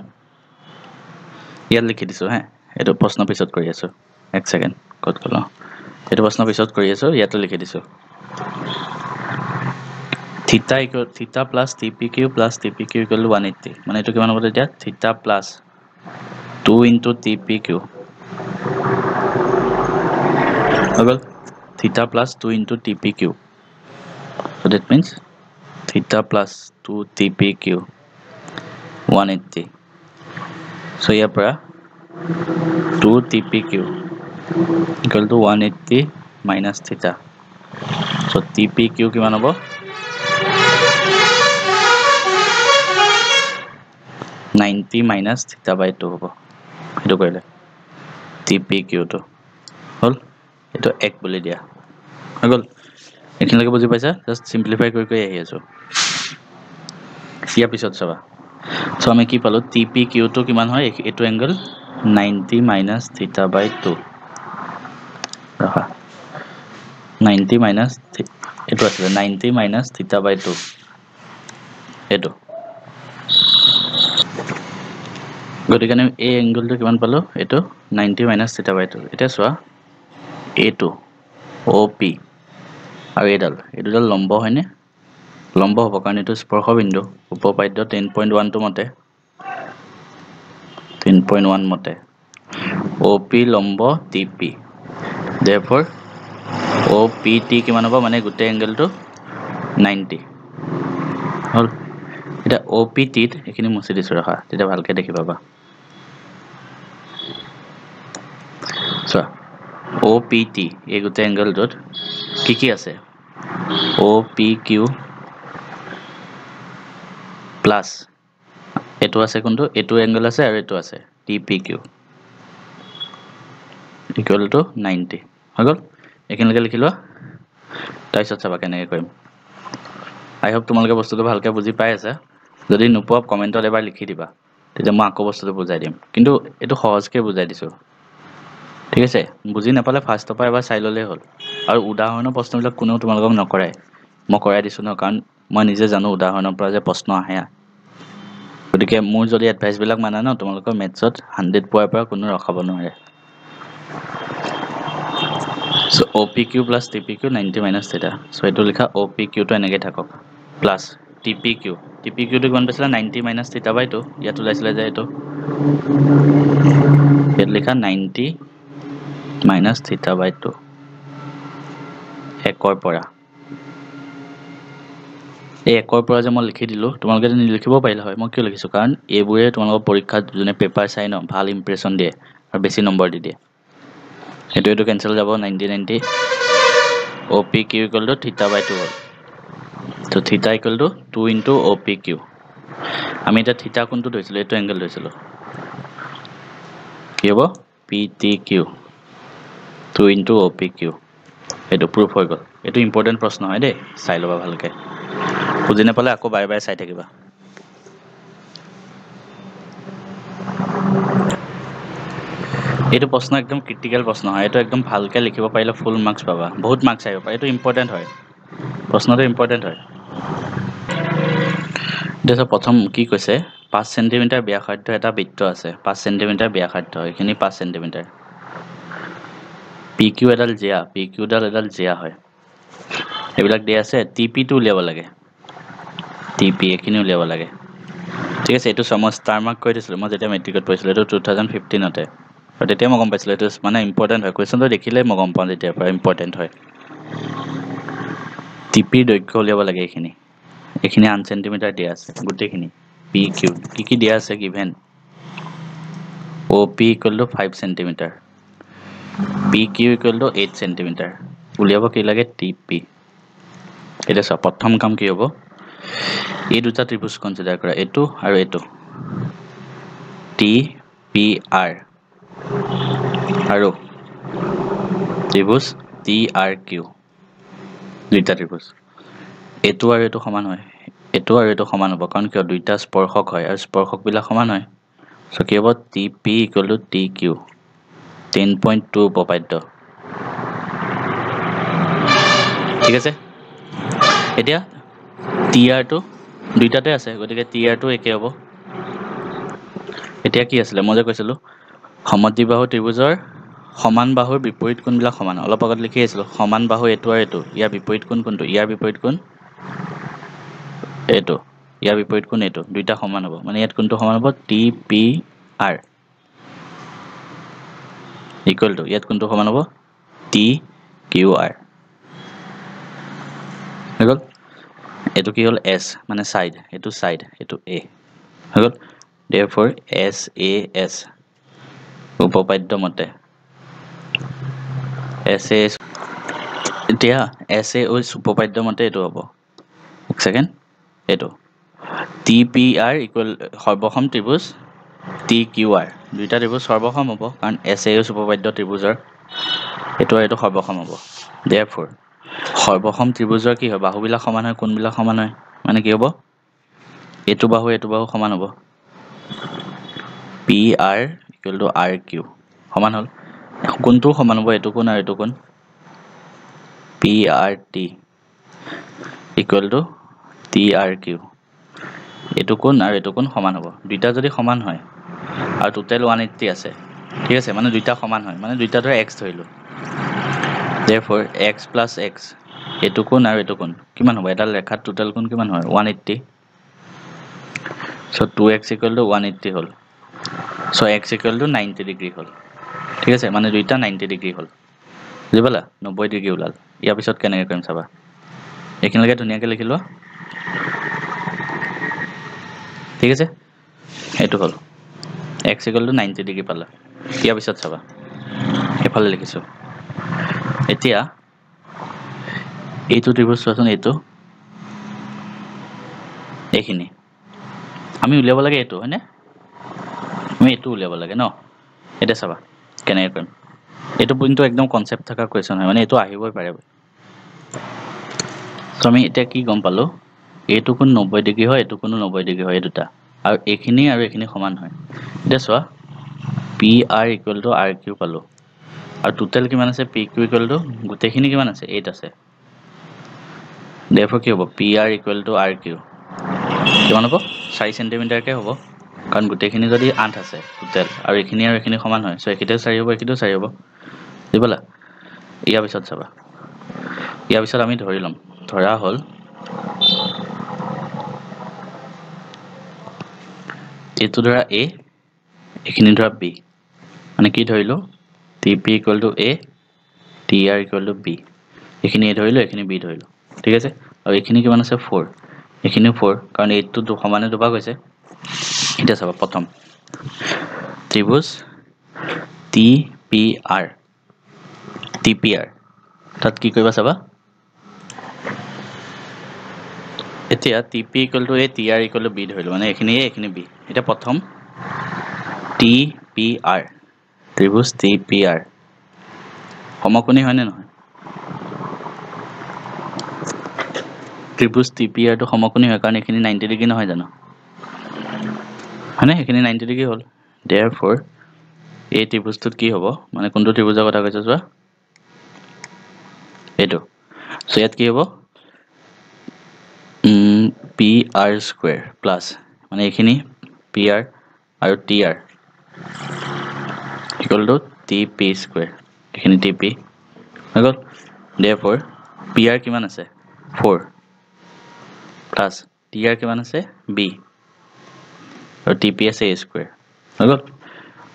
ইয়াত লিখি দিছোঁ হে এইটো প্ৰশ্ন পিছত কৰি আছোঁ এক ছেকেণ্ড ক'ত গ'ল এইটো প্ৰশ্ন পিছত কৰি আছোঁ ইয়াতো লিখি দিছোঁ থিটা plus TPQ plus TPQ equal to 180 মানে এইটো কিমান হ'ব তেতিয়া থিটা প্লাছ 2 into TPQ হৈ গ'ল থিটা plus 2 into TPQ so that means theta plus 2 TPQ 180 so ইয়াৰ পৰা 2 TPQ equal to 180 minus theta so TPQ কিমান হ'ব 90 minus theta by 2 হ'ব এটো কৰিলে TPQ টো হল এটো 1 বুলি দিয়া হৈ গল এখিনলৈকে বুজি পাইছা জাস্ট সিম্পলিফাই কৰি আহি আছো ইয়াৰ পিছত চাবা সো আমি কি পালো TPQ টো কিমান হয় এটো এংগল 90 minus theta by 2 ৰখা 90 minus এটো আছে 90 minus theta by 2 এটো গতিকে আমি এই এংগলটো কিমান পালো এটো 90 minus theta by 2 এটা চোৱা A2 OP আৰু এডাল লম্ব হয়নে লম্ব হ'ব কাৰণ এটো স্পৰ্শ বিন্দু উপপাদ্য 10.1 টো মতে 10.1 মতে OP লম্ব TP therefore OPT কিমান হ'ব মানে গোটে এংগলটো 90 হল এটা OPT ত এখিনি মুছি দিছো ৰাখা তেতিয়া ভালকে দেখি পাবা চোৱা OPT এই গোটে এংগলটোত কি আছে OPQ প্লাস এটো আছে কোনটো এটো এংগল আছে আৰু এটো আছে TPQ equal to 90 হৈ গল এখিনলৈকে লিখি লোৱা তাৰপিছত চাবা কেনেকৈ কৰিম আই হোপ তোমালোকে বস্তুটো ভালকে বুজি পাই আছা যদি নোপোৱা কমেন্টত এবাৰ লিখি দিবা তেতিয়া মই আকৌ বস্তুটো বুজাই দিম কিন্তু এটো সহজকে বুজাই দিছো ঠিক আছে বুজি নাপালে ফাৰ্ষ্টৰ পৰা এবাৰ চাই ললেই হ'ল আৰু উদাহৰণৰ প্ৰশ্নবিলাক কোনেও তোমালোকক নকৰাই মই কৰাই দিছো ন কাৰণ মই নিজে জানো উদাহৰণৰ পৰা যে প্ৰশ্ন আহে গতিকে মোৰ যদি এডভাইস বিলাক মানা ন তোমালোকৰ মেথছত 100 পোৱাৰ পৰা কোনো ৰখাব নোৱাৰে so OPQ plus TPQ 90 minus theta so এটো লিখা OPQ টো এনেকৈ থাকক plus TPQ টো কিমান পাইছিলা 90 minus theta by 2 ইয়াত ওলাইছিলে যে এটো ইয়াত লিখা 90 minus theta by 2 একৰ পৰা এই একৰ পৰা যে মই লিখি দিলো তোমালোকে যদি লিখিব পাৰিলে হয় মই কিয় লিখিছো কাৰণ এইবোৰে তোমালোকৰ পৰীক্ষাত যোনে পেপাৰ চাই ন ভাল ইমপ্ৰেছন দিয়ে আৰু বেছি নম্বৰ দি দিয়ে এটো কেনসেল যাব 90 OPQ equal to theta by 2 তো theta equal to 2 into OPQ আমি এটা theta কোনটো ধৰিছিলো এটো এংগল ধৰিছিলো কি হ'ব PTQ 2 into OPQ এটো প্ৰুফ হৈ গল এটো ইম্পৰ্টেন্ট প্ৰশ্ন হয় দেই চাই লবা ভালকে বুজি নাপালে আকৌ বাই বাই চাই থাকিবা এটো প্ৰশ্ন একদম ক্ৰিটিক্যাল প্ৰশ্ন হয় এটো একদম ভালকে লিখিব পাৰিলে ফুল মাৰ্কস পাবা বহুত মাৰ্কস আহিব পাৰে এটো ইম্পৰ্টেন্ট হয় প্ৰশ্নটো ইম্পৰ্টেন্ট হয় দেখো প্ৰথম কি কৈছে 5 সেমি ব্যাসাৰ্ধ এটা বৃত্ত আছে 5 সেমি ব্যাসাৰ্ধ এখিনি 5 সেমি PQ এডাল জিয়া PQ ডাল এডাল জিয়া হয় এবিলাক দিয়া আছে TP টো উলিয়াব লাগে TP এখিনি উলিয়াব লাগে ঠিক আছে এটো সময় স্টাৰ মাৰ্ক কৰি দিছিল মই যেতিয়া মেট্ৰিকত পঢ়িছিলো এটো 2015 তে আৰু তেতিয়া মই গম পাইছিলো এটো মানে ইম্পৰ্টেন্ট হয় কোৱেশ্চনটো দেখিলে মই গম পাওঁ তেতিয়া পৰা ইম্পৰ্টেন্ট হয় TP দৈৰ্ঘ্য উলিয়াব লাগে এখিনি 8 সেমি দিয়া আছে গুটেখিনি PQ কি দিয়া আছে given OP equal to 5 cm PQ equal to 8 cm উলিয়াব কি লাগে TP এটা সব প্ৰথম কাম কি হ'ব এই দুটা ত্ৰিভুজ কনসিডাৰ কৰা এটো আৰু এটো TPR আৰু ত্ৰিভুজ TRQ দুটা ত্ৰিভুজ এটো আৰু এটো সমান হয় এটো আৰু এটো সমান হ'ব কাৰণ কিয় দুইটা স্পৰ্শক হয় আৰু স্পৰ্শক বিলাক সমান হয় সো কি হ'ব TP equal to TQ 10.2 উপপাদ্য ঠিক আছে এতিয়া TR টো দুইটাতে আছে গতিকে TR টো একে হ'ব এতিয়া কি আছিল মই যে কৈছিলো সমদ্বিবাহু ত্ৰিভুজৰ সমান বাহুৰ বিপৰীত কোণবিলাক সমান অলপ আগত লিখি আছিল সমান বাহু এটো আৰু এটো ইয়াৰ বিপৰীত কোণ কোনটো ইয়াৰ বিপৰীত কোণ এটো ইয়াৰ বিপৰীত কোণ এটো দুইটা সমান হ'ব মানে ইয়াত কোনটো সমান হ'ব TPR equal to ইয়াত কোনটো সমান হ'ব TQR হৈ গল এটো কি হল S মানে সাইড এটো সাইড এটো A হৈ গল therefore SAS উপপাদ্য মতে SAS এতিয়া SAS উপপাদ্য মতে এটো হ'ব এক সেকেন্ড এটো TPR ইকুৱেল সৰ্বসম ত্ৰিভুজ TQR দুইটা ত্ৰিভুজ সৰ্বসম হ'ব কাৰণ SAOs উপপাদ্য ত্ৰিভুজৰ এইটো আৰু এইটো সৰ্বসম হ'ব therefore সৰ্বসম ত্ৰিভুজৰ কি হয় বাহুবিলাক সমান হয় কোণবিলাক সমান হয় মানে কি হ'ব এইটো বাহু সমান হ'ব PR ইকুৱেল টু RQ সমান হ'ল কোণটো সমান হ'ব এইটো কোণ আৰু এইটো কোণ PRT ইকুৱেল টু TRQ এইটো কোণ আৰু এইটো কোণ সমান হ'ব দুইটা যদি সমান হয় আৰু টোটেল 180 আছে ঠিক আছে মানে দুইটা সমান হয় মানে দুইটা ধৰা x ধৰিলো therefore x plus x এইটো কোণ আৰু এইটো কোণ কিমান হ'ব এটা ৰেখাত টোটেল কোণ কিমান হয় 180 so 2x equal to 180 হ'ল so x equal to 90 degree হ'ল ঠিক আছে মানে দুইটা 90 ডিগ্ৰী হ'ল বুজি পালা 90 ডিগ্ৰী ওলাল ইয়াৰ পিছত কেনেকৈ কৰিম চাবা এইখিনিলৈকে ধুনীয়াকৈ লিখি লোৱা ঠিক আছে এইটো হ'ল x equal to 90 ডিগ্ৰী পালা ইয়াৰ পিছত চাবা এফালে লিখিছো এতিয়া এইটো ত্ৰিভুজ চোৱাচোন এইখিনি আমি উলিয়াব লাগে এইটো হয়নে আমি এইটো উলিয়াব লাগে ন এটা চাবা কেনেকৈ কৰিম এইটো কিন্তু একদম কনসেপ্ট থকা কোৱেশ্চন হয় মানে এইটো আহিবই পাৰে তো আমি এতিয়া কি গম পালো এইটো কোণ 90 ডিগ্ৰী হয় এইটো কোণো 90 ডিগ্ৰী হয় এই দুটা আৰু এইখিনি সমান হয় এতিয়া চোৱা PR ইকুৱেল টু RQ পালো আৰু টোটেল কিমান আছে PQ ইকুৱেল টু গোটেইখিনি কিমান আছে 8 আছে therefore কি হ'ব PR ইকুৱেল টু RQ কিমান হ'ব 4 সেন্টিমিটাৰকে হ'ব কাৰণ গোটেইখিনি যদি 8 আছে টোটেল আৰু এইখিনি সমান হয় সো একিটেও 4 হ'ব একিটেও 4 হ'ব বুজিলা ইয়াৰ পিছত চাবা ইয়াৰ পিছত আমি ধৰি লম ধৰা হ'ল এইটো ধৰা A এইখিনি ধৰা B মানে কি ধৰিলো TP equal to A TR equal to B এইখিনি A ধৰিলো এইখিনি B ধৰিলো ঠিক আছে আৰু এইখিনি কিমান আছে 4 এইখিনিও 4 কাৰণ এইটো সমানে দুভাগ হৈছে এটা চাবা প্ৰথম ত্ৰিভুজ TPR তাত কি কৰিবা চাবা এতিয়া TP equal to A TR equal to B ধৰিলো মানে এইখিনি A এইখিনি B এটা প্ৰথম TPR ত্ৰিভুজ TPR সমকোণী হয় নে নহয় ত্ৰিভুজ TPR টো সমকোণী হয় কাৰণ এইখিনি 90 ডিগ্ৰী নহয় জানো হয়নে এইখিনি 90 ডিগ্ৰী হ'ল therefore এই ত্ৰিভুজটোত কি হ'ব মানে কোনটো ত্ৰিভুজৰ কথা কৈছো চোৱা এইটো সো ইয়াত কি হ'ব PR স্কয়াৰ প্লাস মানে এইখিনি PR আৰু TR equal to TP square এইখিনি TP হৈ গ'ল therefore PR কিমান আছে 4 প্লাস TR কিমান আছে B আৰু TP আছে A স্কয়াৰ হৈ গ'ল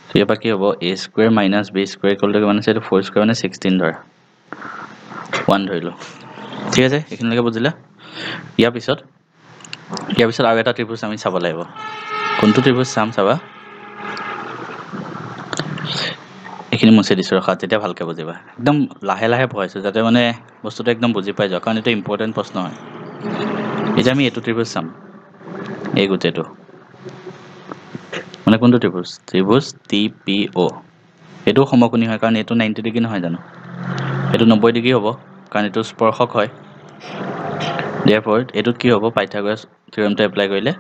সো ইয়াৰ পৰা কি হ'ব A square minus B square equal to কিমান আছে 4 স্কয়াৰ মানে 16 ধৰা 1 ধৰিলো ঠিক আছে এইখিনিলৈকে বুজিলা ইয়াৰ পিছত আৰু এটা ত্ৰিভুজ আমি চাব লাগিব কোনটো ত্ৰিভুজ চাম চাবা এইখিনি মুছে দিছো ৰখা তেতিয়া ভালকে বুজিবা একদম লাহে লাহে পঢ়াইছো যাতে মানে বস্তুটো একদম বুজি পাই যাও কাৰণ এটা ইম্পৰ্টেন্ট প্ৰশ্ন হয় এতিয়া আমি এইটো ত্ৰিভুজ চাম এই গোটেটো মানে কোনটো ত্ৰিভুজ TPO এইটো সমকোণী হয় কাৰণ এইটো 90 ডিগ্ৰী নহয় জানো এইটো 90 ডিগ্ৰী হ'ব কাৰণ এইটো স্পৰ্শক হয় therefore এইটোত কি হ'ব পাইথাগোৰাছ থিওৰেমটো এপ্লাই কৰিলে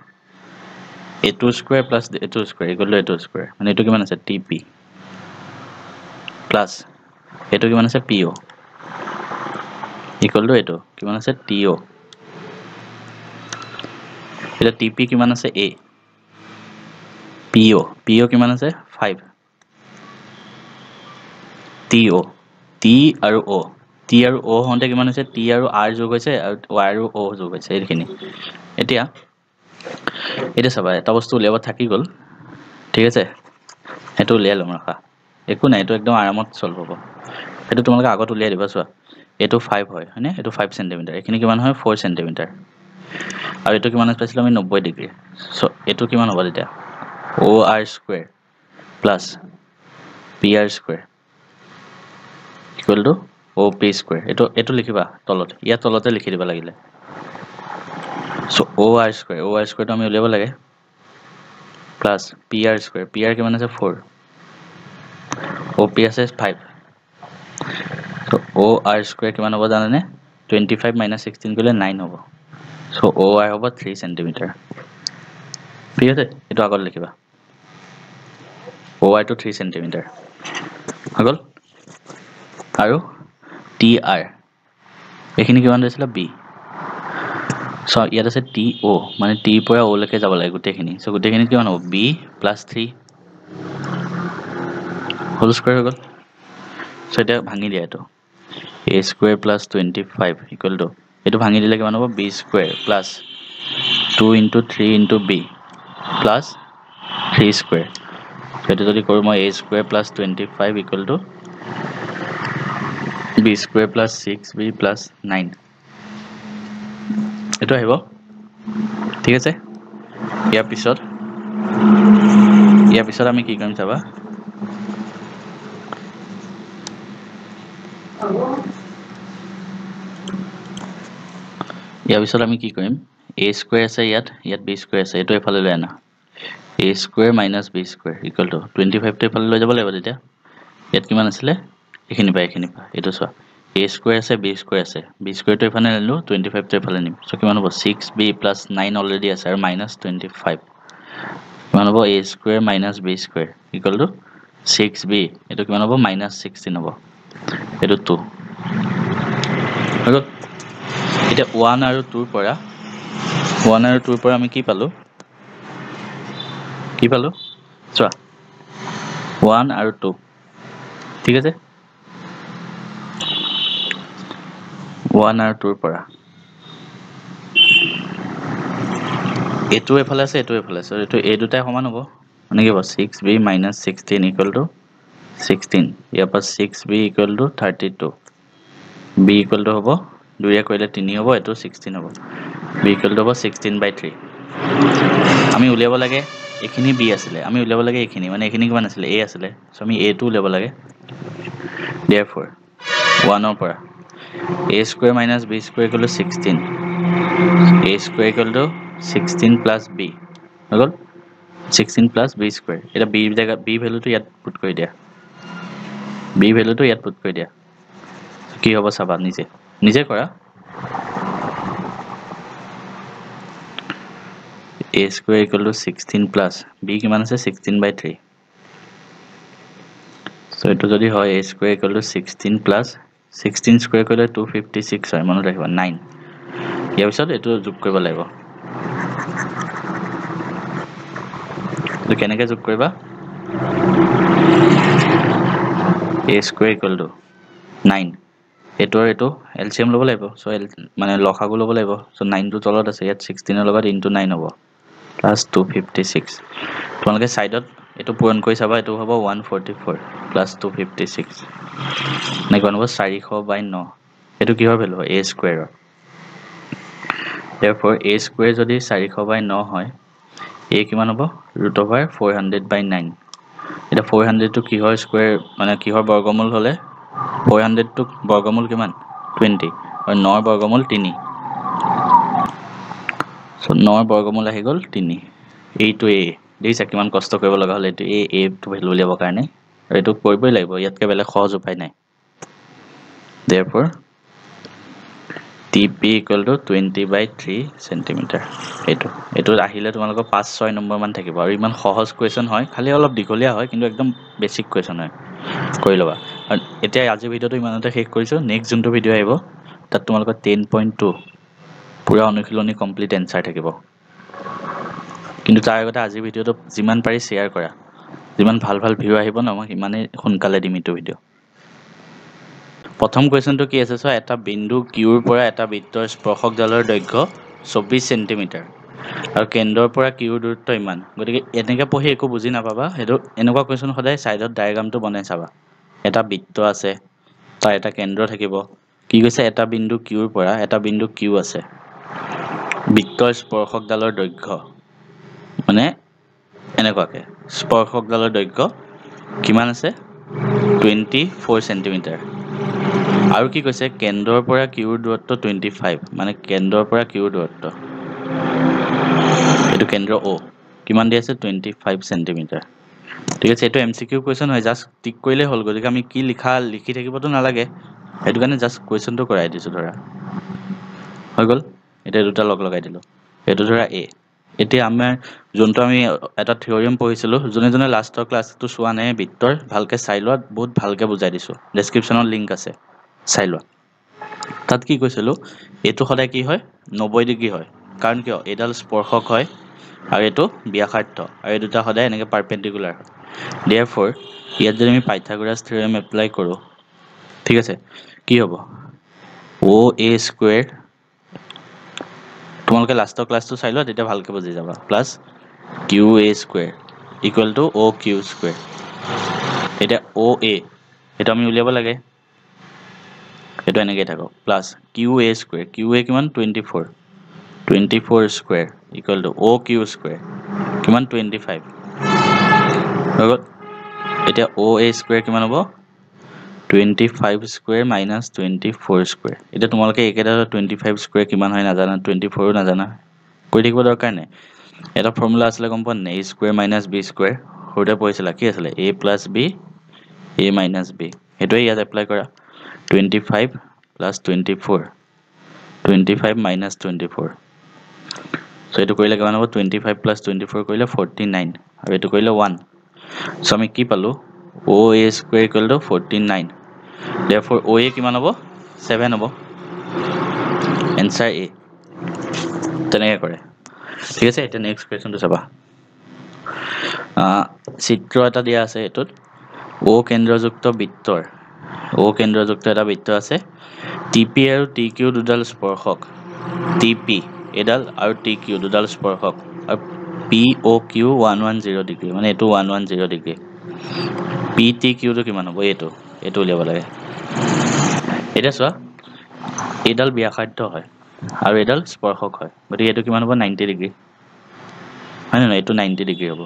a2 square plus a2 square equal to a2 square মানে এইটো কিমান আছে TP প্লাস এইটো কিমান আছে PO ইকুৱেল টু এইটো কিমান আছে TO এটা TP কিমান আছে A PO কিমান আছে 5 TO T আৰু O T আৰু O হওঁতে কিমান হৈছে T আৰু R যোগ হৈছে আৰু Y আৰু O যোগ হৈছে এইখিনি এতিয়া চাবা এটা বস্তু উলিয়াব থাকি গ'ল ঠিক আছে সেইটো উলিয়াই লম ৰাখা একো নাই এইটো একদম আৰামত সলভ হ'ব এইটো তোমালোকে আগত উলিয়াই দিবা চোৱা এইটো 5 হয় হয়নে এইটো 5 সেন্টিমিটাৰ এইখিনি কিমান হয় 4 সেন্টিমিটাৰ আৰু এইটো কিমান পাইছিলো আমি 90 ডিগ্ৰী সো এইটো কিমান হ'ব তেতিয়া OR square plus PR square equal to OP square এইটো লিখিবা তলত ইয়াত তলতে লিখি দিবা লাগিলে সো OR স্কোয়াৰ আমি উলিয়াব লাগে প্লাছ PR স্কোয়াৰ কিমান আছে 4 OP আছে 5 সো OR স্কোয়াৰ কিমান হ'ব জানেনে 25 - 16 কৰিলে 9 হ'ব সো OR হ'ব 3 সেন্টিমিটাৰ ঠিক আছে এটো আগত লিখিবা OR টো 3 সেন্টিমিটাৰ আগল আৰু TR এখিনি কিমান দিছিল B সো ইয়াত আছে TO মানে T পৰা O লৈকে যাব লাগে গুটেখিনি সো গুটেখিনি কিমান হ'ব B + 3 হোল স্কয়াৰ হৈ গল সো এটা ভাঙি দিয়া এটো A স্কয়াৰ + 25 = এটো ভাঙি দিলে কিমান হ'ব B স্কয়াৰ + 2 * 3 * B + 3 স্কয়াৰ এটো যদি কৰো মই A square + 25 = B square + 6B + 9 এটো আহিব ঠিক আছে ইয়াৰ পিছত আমি কি কৰিম চাবা ইয়াৰ পিছত আমি কি কৰিম A স্কয়াৰ আছে ইয়াত B স্কয়াৰ আছে এটো এফালে লৈ আনা A স্কয়াৰ - B স্কয়াৰ = 25 টো এফালে লৈ যাব লাগিব তেতিয়া ইয়াত কিমান আছিল এখিনি পা এটো চোৱা A স্কয়াৰ আছে B স্কয়াৰ আছে B স্কয়াৰ টো এফালে নিলো 25 টো এফালে নিম সো কিমান হ'ব 6B + 9 অলৰেডি আছে আৰু -25 কিমান হ'ব A square - B square = 6B এটো কিমান হ'ব -16 হ'ব এটো 2 এতিয়া 1 আৰু 2 ৰ পৰা আমি কি পালো চোৱা 1 আৰু 2 ঠিক আছে 1 আৰু 2 ৰ পৰা এটো এফালে আছে এটো এফালে আছে এটো এই দুটাই সমান হ'ব মানে কি হ'ব 6B - 16 = 16 ইয়াৰ পৰা 6B = 32 B = হ'ব 2 এ কৰিলে 3 হ'ব এটো 16 হ'ব B = হ'ব 16/3 আমি উলিয়াব লাগে এখিনি B আছিলে আমি উলিয়াব লাগে এখিনি মানে এখিনি কিমান আছিলে A আছিলে সো আমি A টো উলিয়াব লাগে therefore 1 ৰ পৰা A square - B square = 16 A square = 16 + B হৈ গল 16 + B স্কয়াৰ এটা B জায়গা B ভ্যালুটো ইয়াত পুট কৰি দিয়া B ভ্যালুটো ইয়াত পুট কৰি দিয়া কি হ'ব চাবা নিজে কৰা A স্কয়াৰ = 16 + B কিমান আছে 16/3 সো এটো যদি হয় A স্কয়াৰ = 16 + 16 স্কয়াৰ কৰিলে 256 হয় মনত ৰাখিবা 9 ইয়াৰ পিছত এটো যোগ কৰিব লাগিব তো কেনেকৈ যোগ কৰিবা A স্কয়াৰ = 9 এটো আৰু এটো এলসিএম ল'ব লাগিব সো মানে লসাগু ল'ব লাগিব সো 9 টো তলত আছে ইয়াত 16 ৰ লগত * 9 হ'ব প্লাস 256 তোমালোকে সাইডত এটো পূৰণ কৰি চাবা এটো হ'ব 144 প্লাস 256 নেকন হ'ব 400/9 এটো কিহৰ ভ্যালু হয় A square therefore A square যদি 400/9 হয় A কিমান হ'ব √400/9 এটা 400 টো কিহৰ স্কয়াৰ মানে কিহৰ বৰ্গমূল হলে 400 টো বৰ্গমূল কিমান 20 আৰু 9 ৰ বৰ্গমূল 3 সো 9 ৰ বৰ্গমূল আহি গল 3 এইটো A দেখিছা কিমান কষ্ট কৰিব লগা হলে এটো A টো ভ্যালু উলিয়াবৰ কাৰণে আৰু এটো কৰিবই লাগিব ইয়াতকে বেলেগ সহজ উপায় নাই therefore TP = 20/3 সেন্টিমিটাৰ এটো আহিলে তোমালোকৰ 5-6 নম্বৰ মান থাকিব আৰু ইমান সহজ কোৱেশ্চন হয় খালি অলপ দীঘলীয়া হয় কিন্তু একদম বেসিক কোৱেশ্চন হয় কৰি লবা আৰু এতিয়া আজি ভিডিওটো ইমানতে শেষ কৰিছো নেক্সট যোনটো ভিডিও আহিব তাত তোমালোকৰ 10.2 পুৰা অনুশীলনী কমপ্লিট এনসাৰ থাকিব কিন্তু তাৰ আগতে আজি ভিডিওটো যিমান পাৰি শেয়াৰ কৰা যিমান ভাল ভিউ আহিব ন মই ইমানে সোনকালে দিম ইটো ভিডিও প্ৰথম কোৱেশ্চনটো কি আছে সো এটা বিন্দু Q ৰ পৰা এটা বৃত্তৰ স্পৰ্শক জালৰ দৈৰ্ঘ্য 24 সেন্টিমিটাৰ আৰু কেন্দ্ৰৰ পৰা Q ৰ দূৰত্ব ইমান গতিকে এনেকৈ পঢ়ি একো বুজি নাপাবা হেতু এনেকুৱা কোৱেশ্চন সদায় সাইডত ডায়াগ্ৰামটো বনাই চাবা এটা বৃত্ত আছে তাৰ এটা কেন্দ্ৰ থাকিব কি কৈছে এটা বিন্দু Q ৰ পৰা এটা বিন্দু Q আছে বৃত্তৰ স্পৰ্শকডালৰ দৈৰ্ঘ্য মানে এনেকুৱাকে স্পৰ্শকডালৰ দৈৰ্ঘ্য কিমান আছে 24 সেন্টিমিটাৰ আৰু কি কৈছে কেন্দ্ৰৰ পৰা Q ৰ দূৰত্ব 25 মানে কেন্দ্ৰৰ পৰা Q ৰ দূৰত্ব এইটো কেন্দ্ৰ O কিমান দি আছে 25 সেন্টিমিটাৰ ঠিক আছে এটো এমসিকিউ কোৱেশ্চন হয় জাস্ট টিক কৰিলে হল গতিকে আমি কি লিখি থাকিবতো নালাগে এটো কাৰণে জাস্ট কোৱেশ্চনটো কৰাই দিছো ধৰা হৈ গল এটা দুটা লগাই দিলো এটো ধৰা A এতিয়া আমাৰ যোনটো আমি এটা থিওৰিয়াম পঢ়িছিলো জনে লাষ্টৰ ক্লাছটো চোৱা নাই বিত্তৰ ভালকে চাই লোৱা বহুত ভালকে বুজাই দিছো ডেসক্ৰিপচনত লিংক আছে চাই লোৱা তাত কি কৈছিলো এটো সদায় কি হয় 90 ডিগ্ৰী হয় কাৰণ কিয় এডাল স্পৰ্শক হয় আৰু এটো ব্যাসাৰ্ধ আৰু এই দুটা সদায় এনেকে পাৰপেন্ডিকুলাৰ হয় therefore ইয়াত যদি আমি পাইথাগোৰাছ থিওৰেম এপ্লাই কৰো ঠিক আছে কি হ'ব OA স্কয়াৰ তোমালোকে লাষ্টৰ ক্লাছটো চাই লোৱা তেতিয়া ভালকে বুজি যাবা plus QA square equal to OQ square এটা OA এটা আমি উলিয়াব লাগে এটা এনেকৈ থাকক প্লাস QA স্কয়াৰ QA কিমান 24 square equal to OQ square কিমান 25 হৈ গল এতিয়া OA স্কয়াৰ কিমান হ'ব 25 স্কয়াৰ minus 24 স্কয়াৰ এটা তোমালোকে একেটা 25 স্কয়াৰ কিমান হয় নাজানা 24 নাজানা কৈ থাকিব দৰকাৰ নাই এটা ফৰ্মুলা আছিল গম পোৱা নাই a square minus b square হৰতে পঢ়িছিলা কি আছিল a plus b a minus b হেটোই ইয়াত এপ্লাই কৰা 25 plus 24 25 minus 24 সো এটো কৰিলে কিমান হ'ব 25 plus 24 কৰিলে 49 আৰু এটো কৰিলে 1 সো আমি কি পালো OA square equal to 49 therefore OA কিমান হ'ব 7 হ'ব answer A তেনেকৈ কৰে ঠিক আছে এটা নেক্সট কোৱেশ্চনটো চাবা চিত্ৰ এটা দিয়া আছে এটোত O কেন্দ্ৰযুক্ত বৃত্তৰ O কেন্দ্ৰযুক্ত এটা বৃত্ত আছে TP আৰু TQ দুডাল স্পৰ্শক TP এডাল আৰু TQ দুডাল স্পৰ্শক আৰু POQ 110 ডিগ্ৰী মানে এটো 110 ডিগ্ৰী PTQ তো কিমান হ'ব এটো উলিয়াব লাগে এটা চোৱা এডাল ব্যাসাৰ্ধ হয় আৰু এডাল স্পৰ্শক হয় গতিকে এটো কিমান হ'ব 90 ডিগ্ৰী হয় না এটো 90 ডিগ্ৰী হ'ব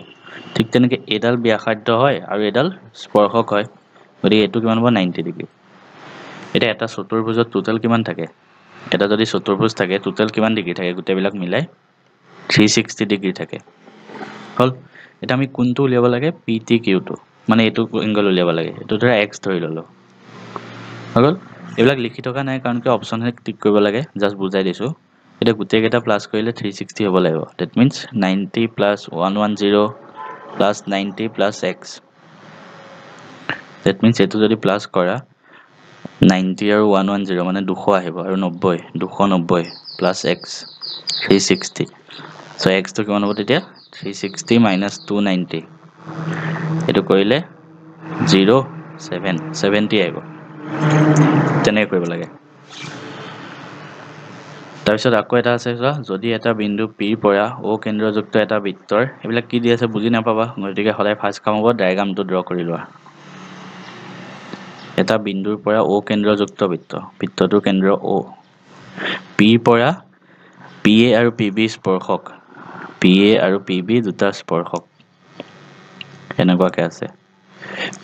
ঠিক তেনেকৈ এডাল ব্যাসাৰ্ধ হয় আৰু এডাল স্পৰ্শক হয় গতিকে এটো কিমান হ'ব 90 ডিগ্ৰী এটা চতুৰ্ভুজত টোটাল কিমান থাকে এটা যদি চতুৰ্ভুজ থাকে টোটাল কিমান ডিগ্ৰী থাকে গোটেইবিলাক মিলাই 360 ডিগ্ৰী থাকে হল এটা আমি কোনটো উলিয়াব লাগে PTQ টো মানে এটো এংগল উলিয়াব লাগে এটো ধৰা x ধৰি ললো হল এইবিলাক লিখি থকা নাই কাৰণ কি অপচনহে টিক কৰিব লাগে জাস্ট বুজাই দিছো এটা গোটেই কেটা প্লাস কৰিলে 360 হ'ব লাগিব that means 90 plus 110 plus 90 plus x that means এটো যদি প্লাস কৰা 90 আৰু 110 মানে 200 আহিব আৰু 290 plus x 360 so x তো কিমান হ'ব তেতিয়া 360 minus 290 এটো কৰিলে 70 আহিব তেনে কৰিব লাগে তাৰপিছত আকৌ এটা আছে চোৱা যদি এটা বিন্দু P পৰা O কেন্দ্ৰযুক্ত এটা বৃত্তৰ এবিলাক কি দি আছে বুজি নাপাবা গতিকে সদায় ফাৰ্স্ট কাম হ'ব ডায়াগ্ৰামটো ড্ৰ কৰি লোৱা এটা বিন্দুৰ পৰা O কেন্দ্ৰযুক্ত বৃত্তটোৰ কেন্দ্ৰ O P পৰা PA আৰু PB স্পৰ্শক PA আৰু PB দুটা স্পৰ্শক এনেকুৱাকে আছে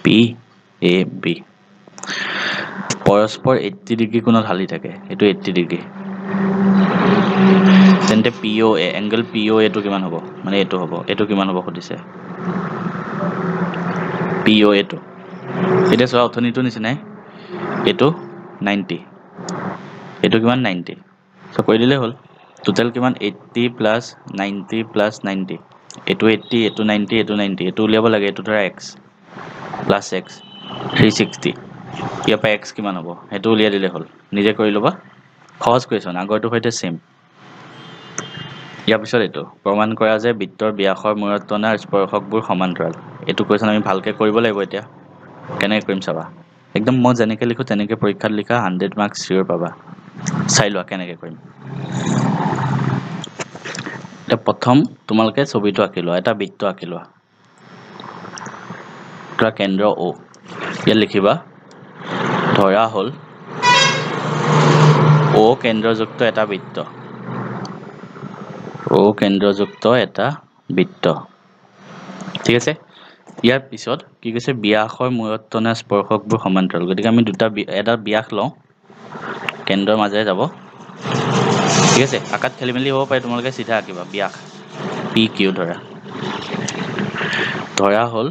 PAB পৰস্পৰ 80 ডিগ্ৰী কোণত হালি থাকে এটো 80 ডিগ্ৰী তেন্তে POA এংগল POA টো কিমান হ'ব মানে এটো কিমান হ'ব খুদিছে POA টো এটা চোৱা অথনিটো নিচিনাই এটো 90 এটো কিমান 90 সো কৈ দিলে হল টোটাল কিমান 80 plus 90 plus 90 এটো 80 এটো 90 এটো 90 এটো উলিয়াব লাগে এটো ধৰা x plus x 360 ইয়াৰ পৰা x কিমান হ'ব এটো উলিয়াই দিলে হল নিজে কৰি লবা সহজ কোৱেশ্চন আগৰটো হৈতে সেম ইয়াৰ পিছত এটো প্ৰমাণ কৰা যে বৃত্তৰ ব্যাসৰ মূৰত টনা স্পৰ্শকবোৰ সমান্তৰাল এটো কোৱেশ্চন আমি ভালকে কৰিব লাগিব এতিয়া কেনেকৈ কৰিম চাবা একদম মই যেনেকৈ লিখো তেনেকৈ পৰীক্ষাত লিখা 100 মাৰ্কস চিয়ৰ পাবা চাই লোৱা কেনেকৈ কৰিম এটা প্ৰথম তোমালোকে ছবিটো আঁকি লোৱা এটা বৃত্ত আঁকি লোৱা এটা কেন্দ্ৰ O ইয়াত লিখিবা ধৰা হল O কেন্দ্ৰযুক্ত এটা বৃত্ত O কেন্দ্ৰযুক্ত এটা বৃত্ত ঠিক আছে ইয়াৰ পিছত কি কৈছে ব্যাসৰ মূৰত টনা স্পৰ্শকবোৰ সমান্তৰাল গতিকে আমি দুটা এটা ব্যাস লওঁ কেন্দ্ৰৰ মাজেৰে যাব ঠিক আছে আকাত খেলি মেলি হ'ব পাৰে তোমালোকে সিধা আঁকিবা ব্যাস পি কিউ ধৰা হ'ল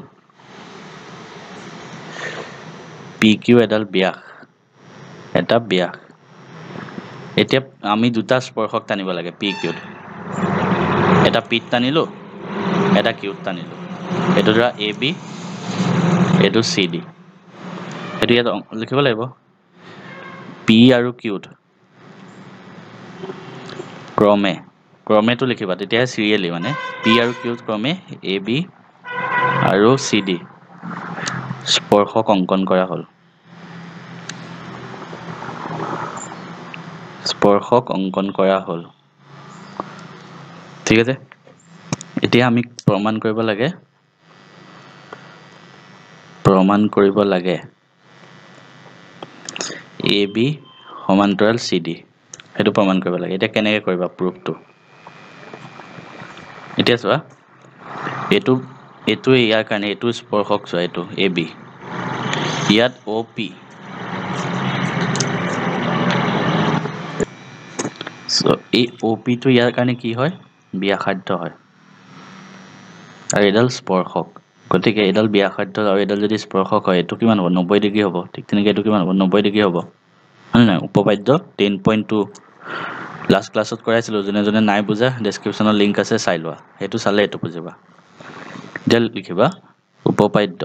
পি কিউ এডাল ব্যাস এটা ব্যাস এতিয়া আমি দুটা স্পৰ্শক টানিব লাগে পি কিউত এটা পিত টানিলো এটা কিউত টানিলো এটো ধৰা এ বি এটো সি ডি এটো ইয়াত লিখিব লাগিব পি আৰু কিউত ক্ৰমেটো লিখিবা তেতিয়াহে সিৰিয়েলি মানে পি আৰু কিউত ক্ৰমে এ বি আৰু সি ডি স্পৰ্শক অংকন কৰা হ'ল ঠিক আছে এতিয়া আমি প্ৰমাণ কৰিব লাগে এ বি সমান্তৰাল সি ডি সেইটো প্ৰমাণ কৰিব লাগে এতিয়া কেনেকৈ কৰিবা প্ৰুফটো এতিয়া চোৱা এইটো ইয়াৰ কাৰণে এইটো স্পৰ্শক চোৱা এইটো এ বি ইয়াত অ পি এই অ পিটো ইয়াৰ কাৰণে কি হয় ব্যাসাৰ্ধ হয় আৰু এডাল স্পৰ্শক গতিকে এডাল ব্যাসাৰ্ধ আৰু এডাল যদি স্পৰ্শক হয় এইটো কিমান হ'ব 90 ডিগ্ৰী হ'ব ঠিক তেনেকৈ এইটো কিমান হ'ব 90 ডিগ্ৰী হ'ব হয় নাই উপপাদ্য 10.2 লাষ্ট ক্লাছত কৰাইছিলোঁ যোনে নাই বুজা ডেছক্ৰিপশ্যনৰ লিংক আছে চাই লোৱা সেইটো চালে এইটো বুজিবা এতিয়া লিখিবা উপপাদ্য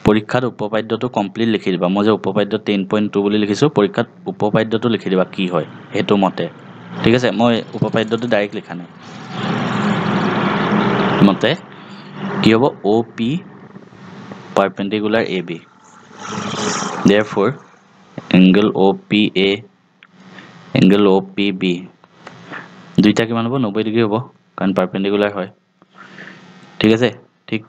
পৰীক্ষাত উপপাদ্যটো কমপ্লিট লিখি দিবা মই যে উপপাদ্য 10.2 বুলি লিখিছোঁ পৰীক্ষাত উপপাদ্যটো লিখি দিবা কি হয় সেইটো মতে ঠিক আছে মই উপপাদ্যটো ডাইৰেক্ট লিখা নাই মতে কি হ'ব অ P perpendicular A B therefore angle OPA angle OPB দুইটা কিমান হ'ব 90 ডিগ্ৰী হ'ব কাৰণ পাৰপেণ্ডিকুলাৰ হয় ঠিক আছে ঠিক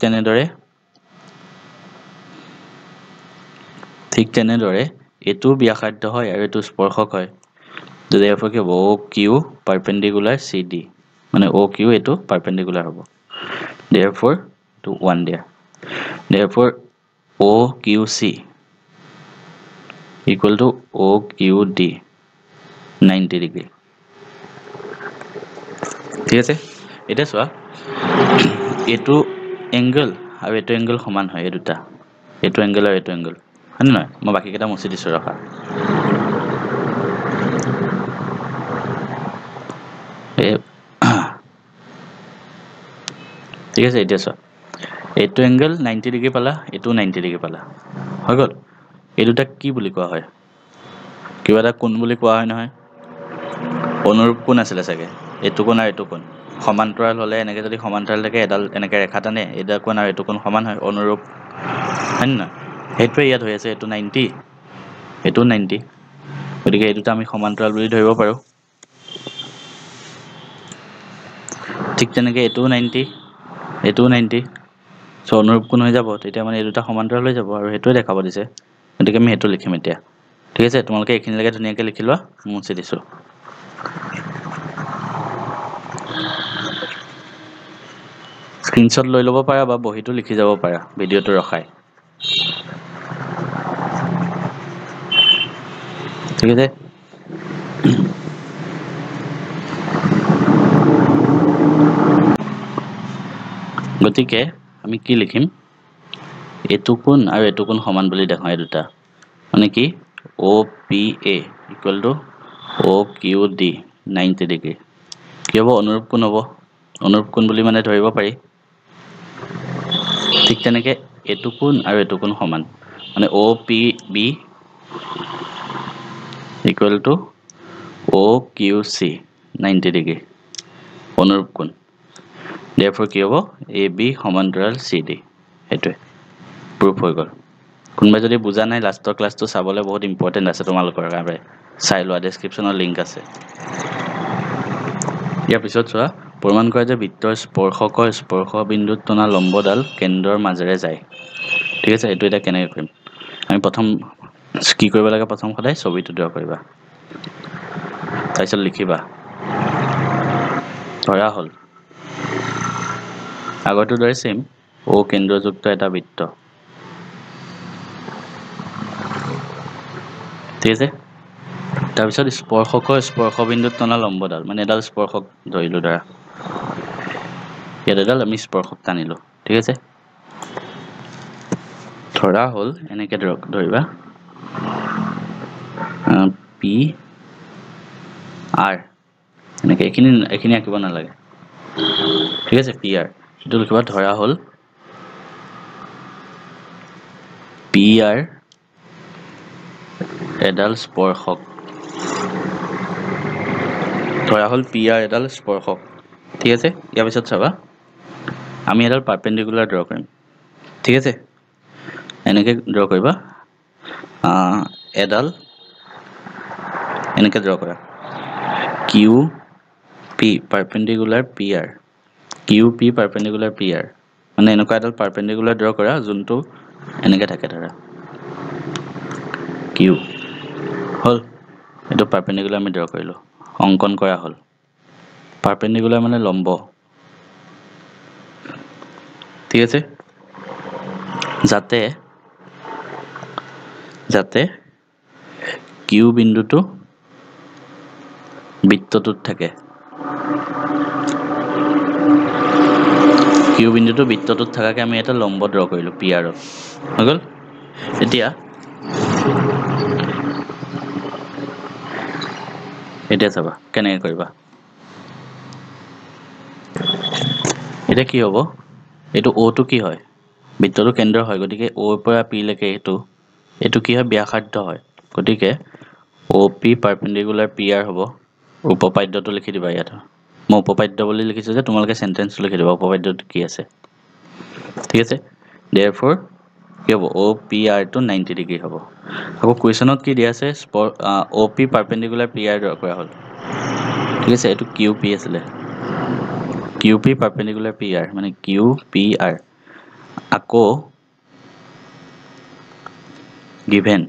তেনেদৰে এটো ব্যাসাৰ্ধ হয় আৰু এটো স্পৰ্শক হয় therefore কি হ'ব OQ পাৰপেণ্ডিকুলাৰ CD মানে OQ এটো পাৰপেণ্ডিকুলাৰ হ'ব therefore to 1 দিয়া therefore OQC equal to OQD 90 degree ঠিক আছে এটা চোৱা এটো এংগল আৰু এটো এংগল সমান হয় এই দুটা এটো এংগল আৰু এটো এংগল হয় না মই বাকি কেটা মুছি দিছো ৰখা ঠিক আছে এটা চোৱা এটো এংগল 90 ডিগ্ৰী পালা এটো 90 ডিগ্ৰী পালা হৈ গল এই দুটা কি বুলি কোৱা হয় কিবা এটা কোণ বুলি কোৱা হয় নহয় অনুৰূপ কোণ আছিল চাগে এটো কোণ আৰু এটো কোণ সমান্তৰাল হলে এনেকে যদি সমান্তৰাল থাকে এডাল এনেকে ৰেখা টানে এডাল কোণ আৰু এটো কোণ সমান হয় অনুৰূপ হয় না হেতুৱে ইয়াত হৈ আছে এটো 90 এটো 90 গতিকে এই দুটা আমি সমান্তৰাল বুলি ধৰিব পাৰো ঠিক তেনেকে এটো 90 এটো 90 সো অনুৰূপ কোণ হৈ যাব তেতিয়া মানে এই দুটা সমান্তৰাল হৈ যাব আৰু হেতুৱে দেখাব দিছে গতিকে আমি হেতু লিখিম এতিয়া ঠিক আছে তোমালোকে এইখিনিলৈকে ধুনীয়াকৈ লিখি লোৱা মুছি দিছো স্ক্ৰিনশ্বট লৈ ল'ব পাৰা বা বহিটো লিখি যাব পাৰা ভিডিঅটো ৰখাই ঠিক আছে গতিকে আমি কি লিখিম এটো কোণ আৰু এটো কোণ সমান বুলি দেখাই দুটা মানে কি OPA equal to OQD 90 degree কি হ'ব অনুৰূপ কোণ বুলি মানে ধৰিব পাৰি ঠিক তেনেকে এটো কোণ আৰু এটো কোণ সমান মানে OPB equal to OQC 90 degree অনুৰূপ কোণ therefore কি হ'ব AB সমান্তৰাল CD হেতুৱে প্ৰুফ হৈ গল কোনবা যদি বুজা নাই লাষ্টৰ ক্লাছটো চাবলৈ বহুত ইম্পৰ্টেন্ট আছে তোমালোকৰ বাবে চাই লোৱা ডেছক্ৰিপশ্যনৰ লিংক আছে ইয়াৰ পিছত চোৱা প্ৰমাণ কৰা যে বৃত্তৰ স্পৰ্শকৰ স্পৰ্শ বিন্দুত টনা লম্বডাল কেন্দ্ৰৰ মাজেৰে যায় ঠিক আছে এটো এটা কেনেকৈ কৰিম আমি প্ৰথম কি কৰিব লাগে প্ৰথম সদায় ছবিটো ড্ৰ কৰিবা তাৰপিছত লিখিবা ধৰা হ'ল আগৰটো দৰে সেম O কেন্দ্ৰযুক্ত এটা বৃত্ত ঠিক আছে তাৰপিছত স্পৰ্শকৰ স্পৰ্শবিন্দুত টনা লম্বডাল মানে এডাল স্পৰ্শক ধৰিলো ধৰা ইয়াত এডাল আমি স্পৰ্শক টানিলো ঠিক আছে ধৰা হ'ল এনেকে ধৰিবা পি আৰ এনেকে এইখিনি আঁকিব নালাগে ঠিক আছে পি আৰ এইটো লিখিবা ধৰা হ'ল পি আৰ এডাল স্পৰ্শক ধৰা হ'ল পি আৰ এডাল স্পৰ্শক ঠিক আছে ইয়াৰ পিছত চাবা আমি এডাল পাৰপেণ্ডিকুলাৰ ড্ৰ কৰিম ঠিক আছে এনেকে ড্ৰ কৰিবা এডাল এনেকে ড্ৰ কৰা Q P perpendicular P R Q P perpendicular P R মানে এনেকুৱা এডাল পাৰপেণ্ডিকুলাৰ ড্ৰ কৰা যোনটো এনেকে থাকে ধৰা কিউ হ'ল এইটো পাৰপেণ্ডিকুলাৰ আমি ড্ৰ কৰিলো অংকন কৰা হ'ল পাৰপেণ্ডিকুলাৰ মানে লম্ব ঠিক আছে যাতে কিউ বিন্দুটো বৃত্তটোত থাকে কিউ বিন্দুটো বৃত্তটোত থাকাকে আমি এটা লম্ব ড্ৰ কৰিলো পি আৰত হৈ গ'ল এতিয়া চাবা কেনেকৈ কৰিবা এতিয়া কি হ'ব এইটো অ'টো কি হয় বৃত্তটো কেন্দ্ৰ হয় গতিকে অ'ৰ পৰা পি লৈকে এইটো কি হয় ব্যাসাৰ্ধ হয় গতিকে O' P perpendicular P R হ'ব উপপাদ্যটো লিখি দিবা ইয়াত মই উপপাদ্য বুলি লিখিছোঁ যে তোমালোকে চেণ্টেন্স লিখি দিবা উপপাদ্যটো কি আছে ঠিক আছে therefore কি হ'ব অ' পি আৰটো 90 ডিগ্ৰী হ'ব আকৌ কুৱেশ্যনত কি দিয়া আছে O' P perpendicular P R draw কৰা হ'ল ঠিক আছে এইটো কিউ পি আছিলে Q P perpendicular P R মানে কিউ পি আৰ আকৌ গিভেন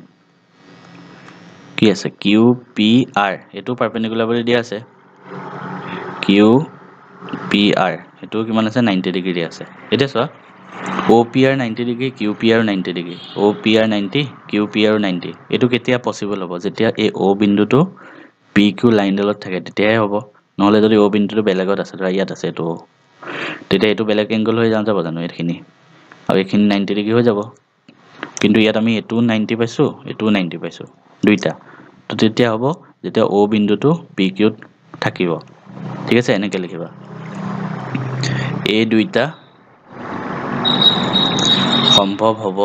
কি আছে কিউ পি আৰ এইটো পাৰপেণ্ডিকুলাৰ বুলি দিয়া আছে কিউ পি আৰ এইটো কিমান আছে 90 ডিগ্ৰী দিয়া আছে এতিয়া চোৱা O' P R 90 degree Q P R 90 degree O' P R 90 Q P R 90 এইটো কেতিয়া পচিবল হ'ব যেতিয়া এই অ' বিন্দুটো পি কিউ লাইনডালত থাকে তেতিয়াহে হ'ব নহ'লে যদি অ' বিন্দুটো বেলেগত আছে ধৰা ইয়াত আছে এইটো তেতিয়া এইটো বেলেগ এংগল হৈ যাব জানো এইখিনি আৰু এইখিনি 90 ডিগ্ৰী হৈ যাব কিন্তু ইয়াত আমি এইটোও 90 পাইছোঁ এইটোও 90 পাইছোঁ দুইটা তো তেতিয়া হ'ব যেতিয়া অ' বিন্দুটো পি কিউত থাকিব ঠিক আছে এনেকৈ লিখিবা এই দুইটা সম্ভৱ হ'ব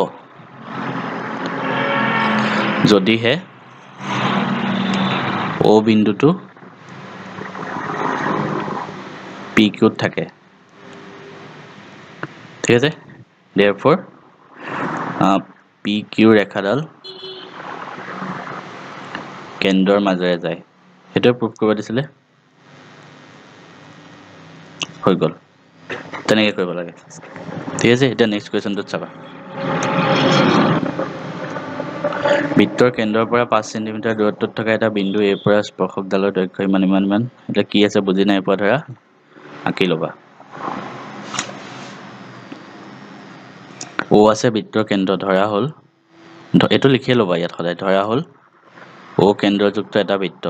যদিহে অ' বিন্দুটো পি কিউত থাকে ঠিক আছে therefore পি কিউ ৰেখাডাল কেন্দ্ৰৰ মাজেৰে যায় সেইটোৱে প্ৰুভ কৰিব দিছিলে হৈ গ'ল তেনেকৈ কৰিব লাগে ঠিক আছে এতিয়া নেক্সট কুৱেশ্যনটোত চাবা বৃত্তৰ কেন্দ্ৰৰ পৰা 5 চেণ্টিমিটাৰ দূৰত্বত থকা এটা বিন্দু এৰ পৰা স্পৰ্শকডালৰ দৈৰ্ঘ্য ইমান এতিয়া কি আছে বুজি নাই পোৱা ধৰা আঁকি ল'বা অ' আছে বৃত্তৰ কেন্দ্ৰ ধৰা হ'ল এইটো লিখিয়ে ল'বা ইয়াত সদায় ধৰা হ'ল অ' কেন্দ্ৰযুক্ত এটা বৃত্ত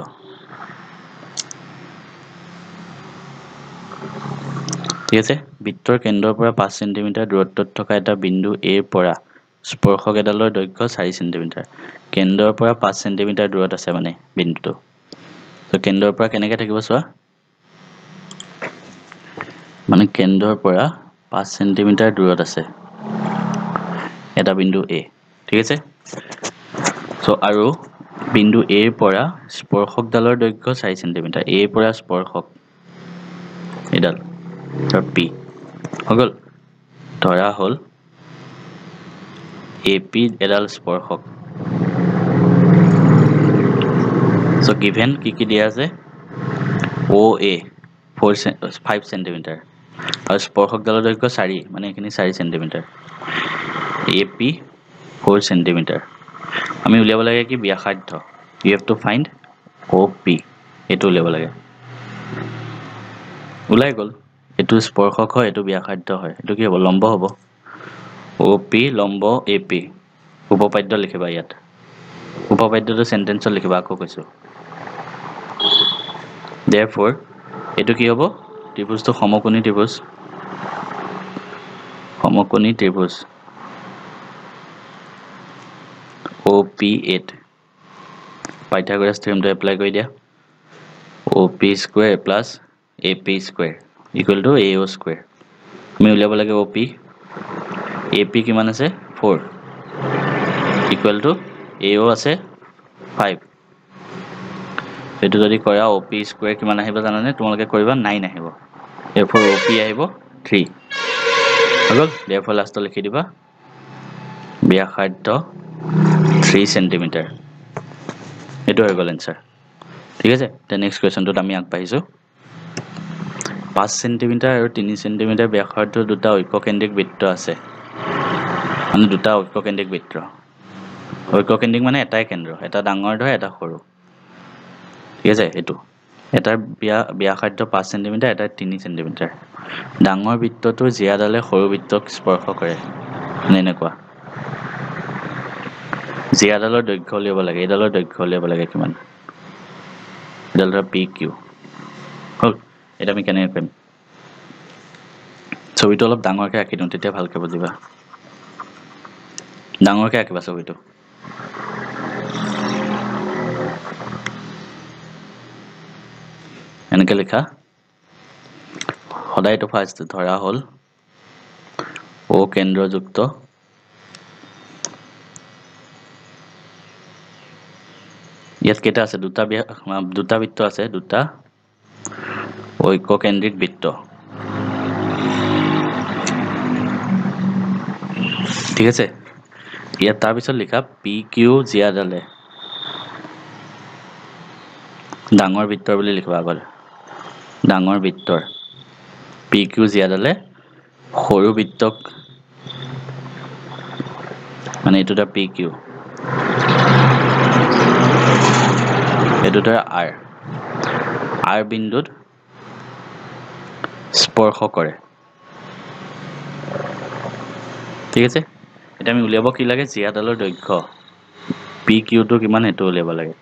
ঠিক আছে বৃত্তৰ কেন্দ্ৰৰ পৰা 5 চেণ্টিমিটাৰ দূৰত্বত থকা এটা বিন্দু এৰ পৰা স্পৰ্শক এডালৰ দৈৰ্ঘ্য 4 চেণ্টিমিটাৰ কেন্দ্ৰৰ পৰা 5 চেণ্টিমিটাৰ দূৰত আছে মানে বিন্দুটো তো কেন্দ্ৰৰ পৰা কেনেকৈ থাকিব চোৱা মানে কেন্দ্ৰৰ পৰা 5 চেণ্টিমিটাৰ দূৰত আছে এটা বিন্দু এ ঠিক আছে সো আৰু বিন্দু এৰ পৰা স্পৰ্শকডালৰ দৈৰ্ঘ্য 4 চেণ্টিমিটাৰ এৰ পৰা স্পৰ্শক এডাল পি হৈ গ'ল ধৰা হ'ল এ পি এডাল স্পৰ্শক সো গিভেন কি দিয়া আছে অ এ 5 চেণ্টিমিটাৰ আৰু স্পৰ্শকডালৰ দৈৰ্ঘ্য 4 মানে এইখিনি 4 চেণ্টিমিটাৰ এ পি 4 চেণ্টিমিটাৰ আমি উলিয়াব লাগে কি ব্যাসাৰ্ধ you have to find O P এইটো উলিয়াব লাগে ওলাই গ'ল এইটো স্পৰ্শক হয় এইটো ব্যাসাৰ্ধ হয় এইটো কি হ'ব লম্ব হ'ব অ পি লম্ব এ পি উপপাদ্য লিখিবা ইয়াত উপপাদ্যটো চেণ্টেন্সত লিখিবা আকৌ কৈছোঁ Therefore, এটো কি হ'ব ত্ৰিভুজটো সমকোণী ত্ৰিভুজ OP8 পাইথাগোৰাছ থিওৰেমটো এপ্লাই কৰি দিয়া OP square plus AP square equal to AO square আমি উলিয়াব লাগে OP AP কিমান আছে 4 equal to AO আছে 5 এটো যদি কৰা OP square কিমান আহিব জানানে তোমালোকে কৰিবা 9 আহিব therefore OP আহিব 3 হল therefore লাস্ট লিখি দিবা ব্যাসাৰ্ধ 3 cm এটো হৈ গল आंसर ঠিক আছে তে নেক্সট কোৱেশ্চনটোত আমি আগবাঢ়িছো 5 cm আৰু 3 cm ব্যাসাৰ্ধ দুটা ঐককেন্দ্ৰিক বৃত্ত আছে মানে দুটা ঐককেন্দ্ৰিক বৃত্ত ঐককেন্দ্ৰিক মানে এটাই কেন্দ্ৰ এটা ডাঙৰ ধৰে এটা সৰু ঠিক আছে এটো এটাৰ ব্যাসাৰ্ধ 5 cm এটাৰ 3 cm ডাঙৰ বৃত্তটোৰ জিয়াডালে সৰু বৃত্তক স্পৰ্শ কৰে নেনেকুৱা জিয়াডালৰ দৈৰ্ঘ্য উলিয়াব লাগে এডালৰ দৈৰ্ঘ্য উলিয়াব লাগে কিমান এডালৰ PQ হল এটা আমি কেনেকৈ কৰিম ছবিটো অলপ ডাঙৰকৈ আঁকি দিওঁ তেতিয়া ভালকৈ বুজিবা ডাঙৰকৈ আঁকিবা ছবিটো এনেকৈ লিখা সদায়টো ফাৰ্ষ্ট ধৰা হল O কেন্দ্ৰযুক্ত ইয়াত কেটা আছে দুটা বৃত্ত আছে দুটা ঐককেন্দ্ৰিক বৃত্ত ঠিক আছে ইয়াত তাৰ পিছত লিখা PQ জিয়াডালে ডাঙৰ বৃত্তৰ বুলি লিখবা আগত ডাঙৰ বৃত্তৰ PQ জিয়াডালে সৰু বৃত্তক মানে এটোটা PQ এটোটা R বিন্দুত স্পৰ্শ কৰে ঠিক আছে এটা আমি উলিয়াব কি লাগে জিয়াডালৰ দৈৰ্ঘ্য PQ টো কিমান এটো উলিয়াব লাগে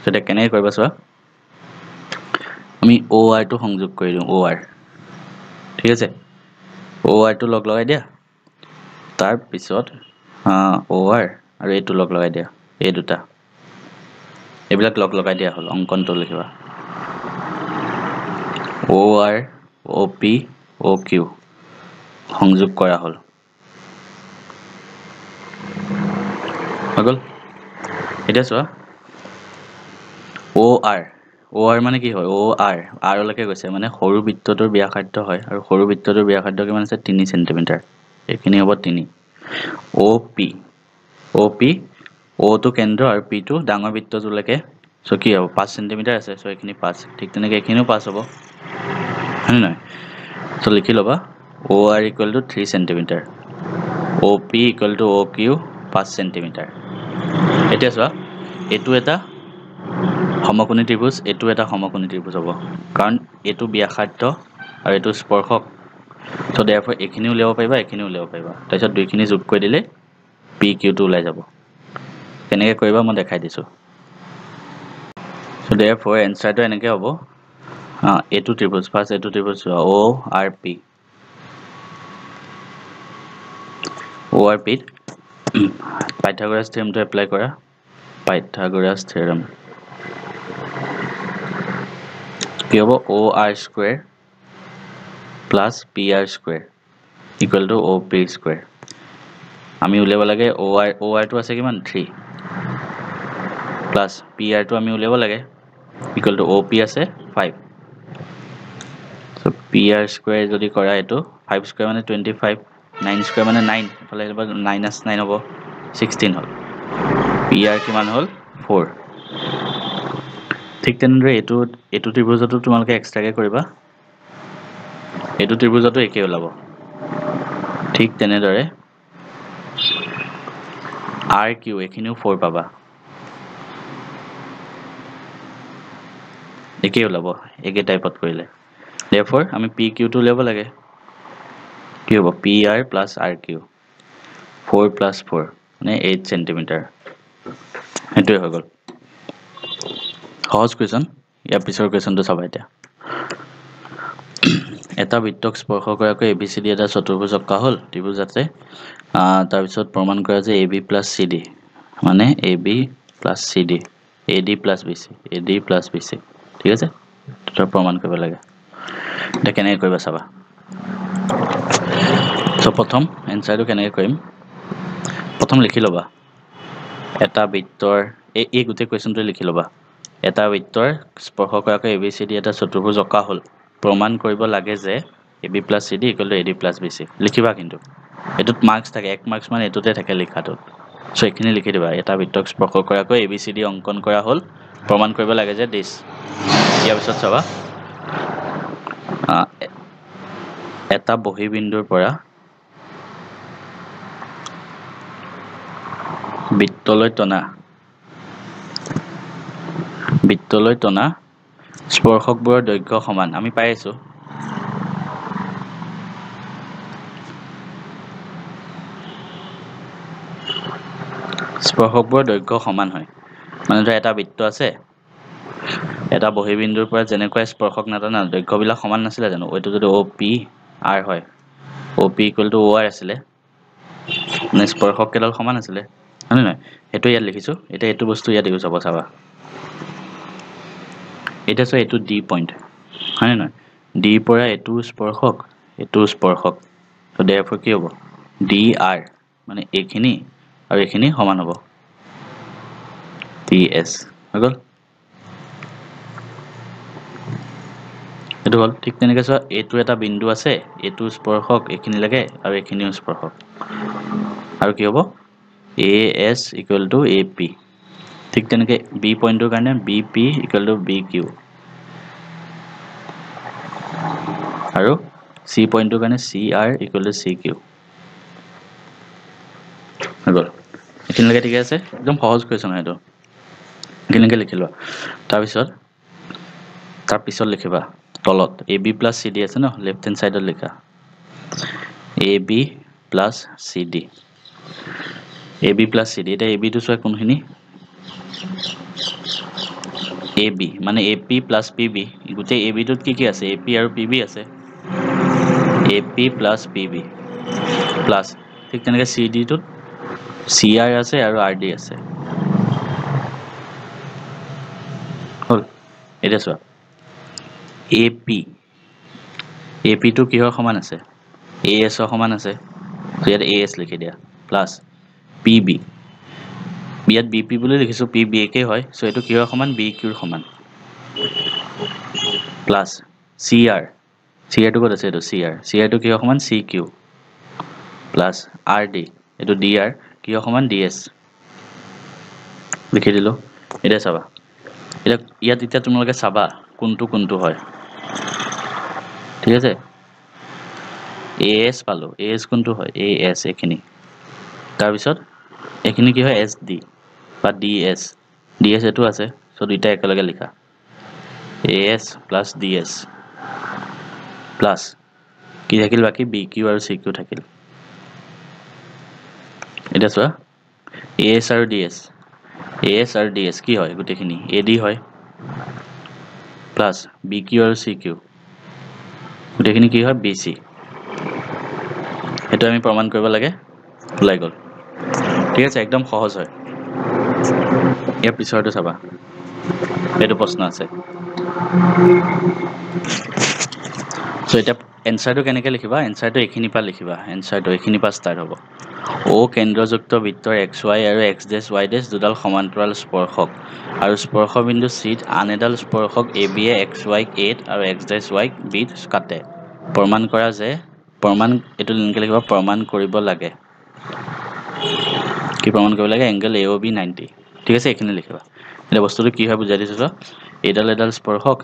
সেটা কেনেকৈ কৰিবা চোৱা আমি OR টো সংযোগ কৰি দিওঁ OR ঠিক আছে OR টো লগ লগাই দিয়া তাৰ পিছত OR আৰু এটো লগ লগাই দিয়া এই দুটা এইবিলাক লগ লগাই দিয়া হল অঙ্কনটো লিখিবা OR OP OQ সংযোগ কৰা হল আগল এটা চোৱা OR মানে কি হয় R লৈকে গৈছে মানে সৰু বৃত্তটোৰ ব্যাসাৰ্ধ হয় আৰু সৰু বৃত্তটোৰ ব্যাসাৰ্ধ কিমান আছে 3 cm এখিনি হ'ব 3 OP O টো কেন্দ্ৰ আৰু P টো ডাঙৰ বৃত্তটোলৈকে সো কি হ'ব 5 cm আছে সো এখিনি 5 ঠিক তেনেকৈ এখিনিও 5 হ'ব হয়নে নহয় সো লিখি লবা OR equal to 3 cm OP equal to OQ 5 cm এতিয়া চোৱা এটো এটা সমকোণী ত্ৰিভুজ এটো এটা সমকোণী ত্ৰিভুজ হ'ব কাৰণ এটো ব্যাসাৰ্ধ আৰু এটো স্পৰ্শক সো therefore এখিনি উলিয়াব পাৰিবা এখিনি উলিয়াব পাৰিবা তাৰপিছত দুইখিনি যোগ কৰি দিলে PQ টো ওলাই যাব কেনেকৈ কৰিবা মই দেখাই দিছো সো therefore answer টো এনেকৈ হ'ব এটো ত্ৰিভুজ ফাৰ্স্ট এটো ত্ৰিভুজ ORP পাইথাগোৰাছ থিওৰেমটো এপ্লাই কৰা পাইথাগোৰাছ থিওৰেম কি হ'ব OR square plus PR square equal to OP square আমি উলিয়াব লাগে OR টো আছে কিমান 3 plus PR টো আমি উলিয়াব লাগে equal to OP আছে 5 so PR square যদি কৰা এটো 5 square মানে 25 9 square মানে 9 ফলে হ'ব -9 হ'ব 16 হল PR কিমান হল 4 ঠিক তেনেদৰে এটো ত্ৰিভুজটো তোমালোকে এক্সট্ৰাকে কৰিবা এটো ত্ৰিভুজটো একে ওলাব ঠিক তেনেদৰে RQ এখিনিও 4 পাবা একে ওলাব একে টাইপত কৰিলে therefore আমি PQ টো উলিয়াব লাগে কি হ'ব PR plus RQ 4 plus 4 মানে 8 cm এটোই হৈ গল সহজ কোৱেশ্চন ইয়াৰ পিছৰ কোৱেশ্যনটো চাবা এতিয়া এটা বৃত্তক স্পৰ্শ কৰাকৈ ABCD এটা চতুৰ্ভুজ অঁকা হ'ল ত্ৰিভুজ আছে তাৰপিছত প্ৰমাণ কৰা যে AB প্লাছ CD মানে AB plus CD AD plus BC AD plus BC ঠিক আছে এটা প্ৰমাণ কৰিব লাগে এটা কেনেকৈ কৰিবা চাবা সো প্ৰথম এনসাৰটো কেনেকৈ কৰিম প্ৰথম লিখি লবা এটা বৃত্তৰ এই গোটেই কোৱেশ্যনটো লিখি লবা এটা বৃত্তৰ স্পৰ্শ কৰাকৈ ABCD এটা চতুৰ্ভুজ অঁকা হ'ল প্ৰমাণ কৰিব লাগে যে AB plus CD equal to AD plus BC লিখিবা কিন্তু এটোত মাৰ্কস থাকে 1 মাৰ্কস মানে এটোতে থাকে লিখাটোত সো এখিনি লিখি দিবা এটা বৃত্তক স্পৰ্শ কৰাকৈ ABCD অঙ্কন কৰা হ'ল প্ৰমাণ কৰিব লাগে যে দিস ইয়াৰ পিছত চাবা এটা বহিবিন্দুৰ পৰা বৃত্তলৈ টনা স্পৰ্শকবোৰৰ দৈৰ্ঘ্য সমান আমি পাই আছো স্পৰ্শকবোৰৰ দৈৰ্ঘ্য সমান হয় মানে ধৰা এটা বৃত্ত আছে এটা বহিবিন্দুৰ পৰা যেনেকৈ স্পৰ্শক নাটানা দৈৰ্ঘ্যবিলাক সমান নাছিলে জানো ওইটো যদি OP R হয় OP equal to OR আছিলে মানে স্পৰ্শক কেডাল সমান আছিলে হয় নহয় এটো ইয়াত লিখিছো এটা এটো বস্তু ইয়াত দিও চাবা এটা সো এটো D পইণ্ট হয় নহয় D পৰা এটো স্পৰ্শক তো therefore কি হ'ব DR মানে এখিনি আৰু এখিনি সমান হ'ব PS হৈ গল এটো হল ঠিক তেনেকৈ সো এটো এটা বিন্দু আছে এটো স্পৰ্শক এখিনি লাগে আৰু এখিনিও স্পৰ্শক আৰু কি হ'ব AS equal to AP ঠিক তেনেকৈ B পইণ্টৰ কাৰণে BP equal to BQ আৰু C পইণ্টৰ কাৰণে CR equal to CQ হৈ গল এখিনিলৈকে ঠিক আছে একদম সহজ কোৱেশ্যন হয় এটো এখিনিলৈকে লিখি লোৱা তাৰ পিছত লিখিবা তলত AB plus CD আছে ন লেফট হ্যান্ড সাইডত লিখা AB plus CD AB plus CD এটা AB টো সয় কোনখিনি AB মানে AP plus PB গোটেই AB টোত কি আছে AP আৰু PB আছে AP plus PB plus ঠিক তেনেকৈ CD টোত CR আছে আৰু RD আছে হল এটা সো AP টো কিহৰ সমান আছে AS ৰ সমান আছে তো ইয়াত AS লিখি দিয়া প্লাস PB ইয়াত BP বুলি লিখিছো PB একে হয় সো এটো কিহৰ সমান BQ ৰ সমান প্লাস CR টো কত আছে এটো CR টো কিহৰ সমান CQ প্লাস RD এটো DR কিহৰ সমান DS লিখি দিলো এটা চাবা ইয়াত এতিয়া তোমালোকে চাবা কোনটো হয় ঠিক আছে AS পালো AS কোনটো হয় AS এখিনি তাৰ পিছত এখিনি কি হয় SD বা DS এটো আছে সো দুইটা একেলগে লিখা AS plus DS plus কি থাকিল বাকি BQ আৰু CQ থাকিল এটা চোৱা AS আৰু DS কি হয় গুটেখিনি AD হয় প্লাস BQ আৰু CQ গুটেখিনি কি হয় BC এটো আমি প্ৰমাণ কৰিব লাগে ওলাই গল ঠিক আছে একদম সহজ হয় ইয়াৰ পিছৰটো চাবা এটো প্ৰশ্ন আছে সো এটা এনসাৰটো কেনেকৈ লিখিবা এনসাৰটো এখিনি পা লিখিবা এনসাৰটো এখিনি পা ষ্টাৰ্ট হ'ব O কেন্দ্ৰযুক্ত বৃত্তৰ XY আৰু X'Y' দুডাল সমান্তৰাল স্পৰ্শক আৰু স্পৰ্শ বিন্দু C ত আন এডাল স্পৰ্শক AB এ XY ক A আৰু X'Y ক B কাটে প্ৰমাণ কৰা যে এটো লিংকে লিখিবা প্ৰমাণ কৰিব লাগে কি প্ৰমাণ কৰিব লাগে এংগল AOB 90 ঠিক আছে এখিনি লিখিবা এটা বস্তুটো কি হয় বুজাই দিছো এডাল স্পৰ্শক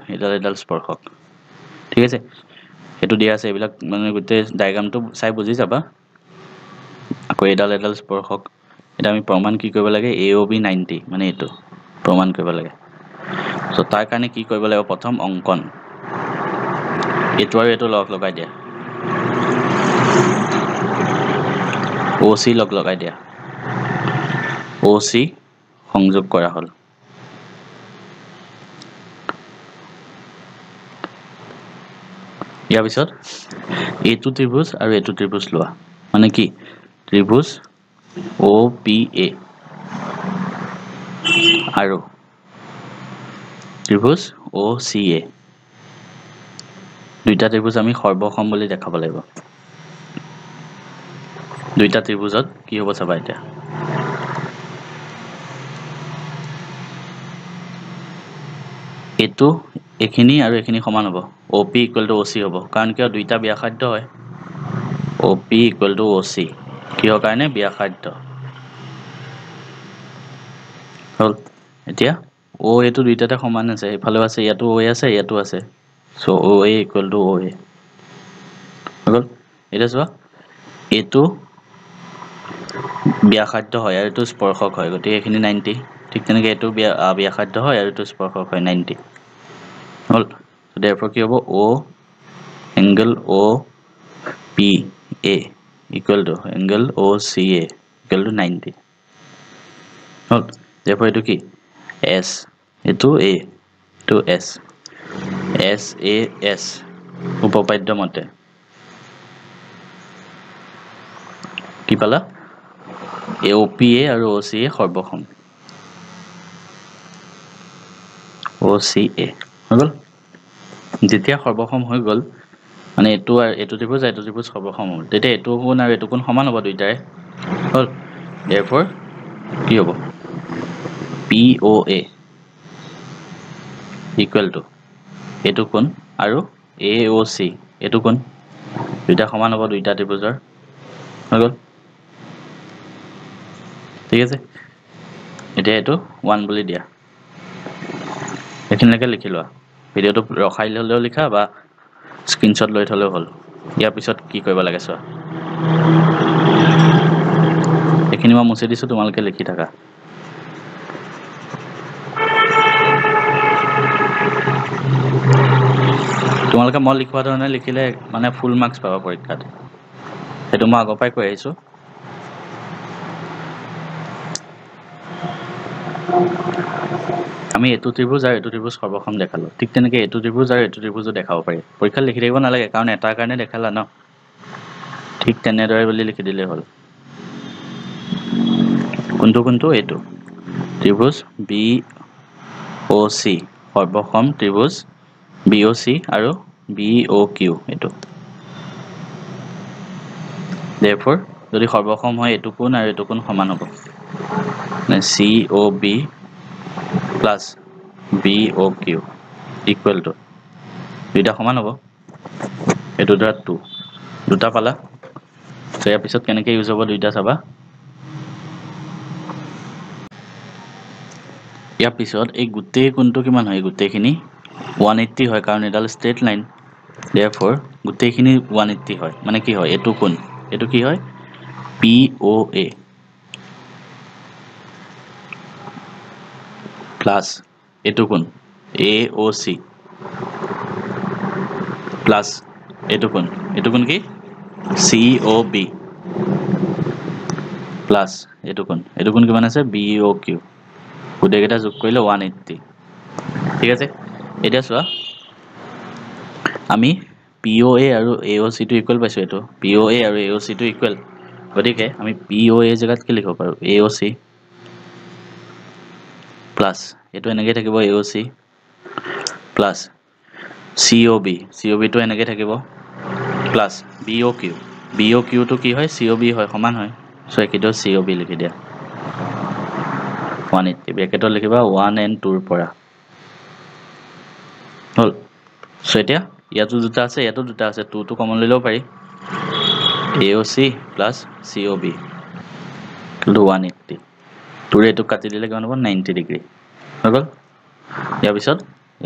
ঠিক আছে এটো দিয়া আছে এইবিলাক মানে গোটে ডায়াগ্ৰামটো চাই বুজি যাবা আকৌ এডাল স্পৰ্শক এটা আমি প্ৰমাণ কি কৰিব লাগে AOB 90 মানে এটো প্ৰমাণ কৰিব লাগে সো তাৰ কাৰণে কি কৰিব লাগিব প্ৰথম অঙ্কন এটো আৰু এটো লগাই দিয়া OC লগাই দিয়া OC সংযোগ কৰা হল ইয়াৰ পিছত এইটো ত্ৰিভুজ আৰু এইটো ত্ৰিভুজ লোৱা মানে কি ত্ৰিভুজ OPA আৰু ত্ৰিভুজ OCA দুইটা ত্ৰিভুজ আমি সৰ্বসম বুলি দেখাব লাগিব দুইটা ত্ৰিভুজত কি হ'ব চাবা এতিয়া এটো এখিনি আৰু এখিনি সমান হ'ব OP = OC হ'ব কাৰণ কিয় দুইটা ব্যাসাৰ্ধ হয় OP = OC কিহৰ কাৰণে ব্যাসাৰ্ধ হল এতিয়া O এটো দুইটাতে সমান আছে ইফালেও আছে ইয়াতো O আছে ইয়াতো আছে সো OA = OA হল এটা চোৱা এটো ব্যাসাৰ্ধ হয় আৰু এটো স্পৰ্শক হয় গতিকে এখিনি 90 ঠিক তেনেকৈ এটো ব্যাসাৰ্ধ হয় আৰু এটো স্পৰ্শক হয় 90 হল so therefore কি হ'ব O angle OPA = angle OCA = 90 হল therefore এটো কি S এটো A এটো S SAS উপপাদ্য মতে কি পালা OPA আৰু OCA সৰ্বসম OCA হৈ গ'ল যেতিয়া সৰ্বসম হৈ গ'ল মানে এটো আৰু এটো ত্ৰিভুজ সৰ্বসম হ'ল তেতিয়া এটো কোণ আৰু এটো কোণ সমান হ'ব দুইটাৰে হ'ল therefore কি হ'ব POA = এটো কোণ আৰু AOC এটো কোণ দুইটা সমান হ'ব দুইটা ত্ৰিভুজৰ হৈ গ'ল ঠিক আছে এতিয়া এটো 1 বুলি দিয়া এখিনিলৈকে লিখি লোৱা ভিডিওটো ৰখাই ল'লেও লিখা বা স্ক্ৰিনশ্বট লৈ থলেও হ'ল ইয়াৰ পিছত কি কৰিব লাগে চোৱা এখিনি মই মুছি দিছো তোমালোকে লিখি থাকা তোমালোকে মই লিখোৱা ধৰণে লিখিলে মানে ফুল মাৰ্কছ পাবা পৰীক্ষাত সেইটো মই আগৰ পৰাই কৈ আহিছো আমি এটো ত্ৰিভুজ আৰু এটো ত্ৰিভুজ সৰ্বসম দেখালো ঠিক তেনেকৈ এটো ত্ৰিভুজ আৰু এটো ত্ৰিভুজও দেখাব পাৰি পৰীক্ষাত লিখি থাকিব নালাগে কাৰণ এটাৰ কাৰণে দেখালা ন ঠিক তেনেদৰে বুলি লিখি দিলেই হ'ল কোনটো এটো ত্ৰিভুজ BOC সৰ্বসম ত্ৰিভুজ BOC আৰু BOQ এটো therefore যদি সৰ্বসম হয় এটো কোণ আৰু এটো কোণ সমান হ'ব COB plus BOQ equal to দুইটা সমান হ'ব এটো দ্বাৰা 2 দুটা পালা তো ইয়াৰ পিছত কেনেকৈ ইউজ হ'ব দুইটা চাবা ইয়াৰ পিছত এই গোটেই কোণটো কিমান হয় গোটেইখিনি 180 হয় কাৰণ এডাল ষ্ট্ৰেট লাইন therefore গোটেইখিনি 180 হয় মানে কি হয় এটো কোণ এটো কি হয় POA প্লাস এটো কোণ AOC প্লাস এটো কোণ কি COB প্লাস এটো কোণ কিমান আছে BOQ গোটেইকেইটা যোগ কৰিলে 180 ঠিক আছে এতিয়া চোৱা আমি POA আৰু AOC টো ইকুৱেল পাইছো এটো POA আৰু AOC টো ইকুৱেল গতিকে আমি POA জেগাত কি লিখিব পাৰো AOC প্লাস এটো এনেকৈ থাকিব AOC প্লাস COB টো এনেকৈ থাকিব প্লাস BOQ টো কি হয় COB হয় সমান হয় সো একিটো COB লিখি দিয়া 180 ব্ৰেকেটত লিখিবা 1 and 2 ৰ পৰা হল সো এতিয়া ইয়াতো দুটা আছে ইয়াতো দুটা আছে 2 টো কমন লৈ লব পাৰি AOC plus COB = 180 2 এটো কাটি দিলে কিমান হ'ব 90 ডিগ্ৰী হৈ গ'ল ইয়াৰ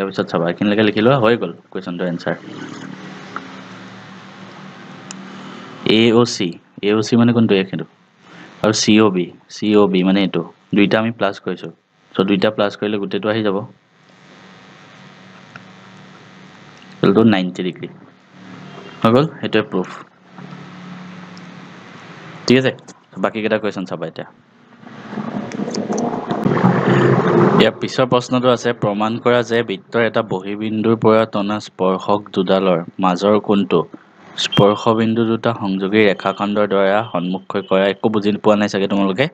পিছত চাবা এখিনিলৈকে লিখি লোৱা হৈ গ'ল কোৱেশ্চনটো এনসাৰ AOC মানে কোনটো এখিনটো আৰু COB মানে এটো দুইটা আমি প্লাস কৰিছো সো দুইটা প্লাস কৰিলে গোটেইটো আহি যাব টো 90 ডিগ্ৰী হৈ গ'ল এটোৱে প্ৰুফ ঠিক আছে বাকি কেইটা কোৱেশ্চন চাবা এতিয়া ইয়াৰ পিছৰ প্ৰশ্নটো আছে প্ৰমাণ কৰা যে বৃত্তৰ এটা বহিবিন্দুৰ পৰা টনা স্পৰ্শক দুডালৰ মাজৰ কোণটো স্পৰ্শবিন্দু দুটা সংযোগী ৰেখাখণ্ডৰ দ্বাৰা সন্মুখকৈ কৰা একো বুজি পোৱা নাই চাগে তোমালোকে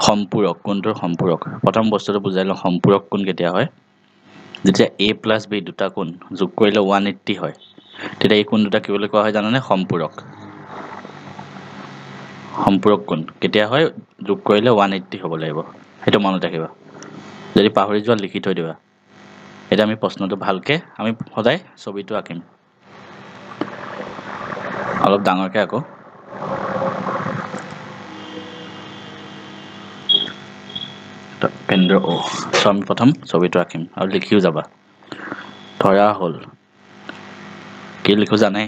সম্পূৰক কোণটোৰ সম্পূৰক প্ৰথম বস্তুটো বুজাই লওঁ সম্পূৰক কোণ কেতিয়া হয় যেতিয়া a প্লাছ b দুটা কোণ যোগ কৰিলে 180 হয় তেতিয়া এই কোণ দুটা কি বুলি কোৱা হয় জানানে সম্পূৰক সম্পূৰক কোণ কেতিয়া হয় যোগ কৰিলে 180 হ'ব লাগিব সেইটো মনত ৰাখিবা যদি পাহৰি যোৱা লিখি থৈ দিবা এটা আমি প্ৰশ্নটো ভালকে আমি সদায় ছবিটো আঁকিম অলপ ডাঙৰকে আকৌ কেন্দ্ৰ ও সো আমি প্ৰথম ছবিটো আঁকিম আৰু লিখিও যাবা ধৰা হ'ল কি লিখো জানে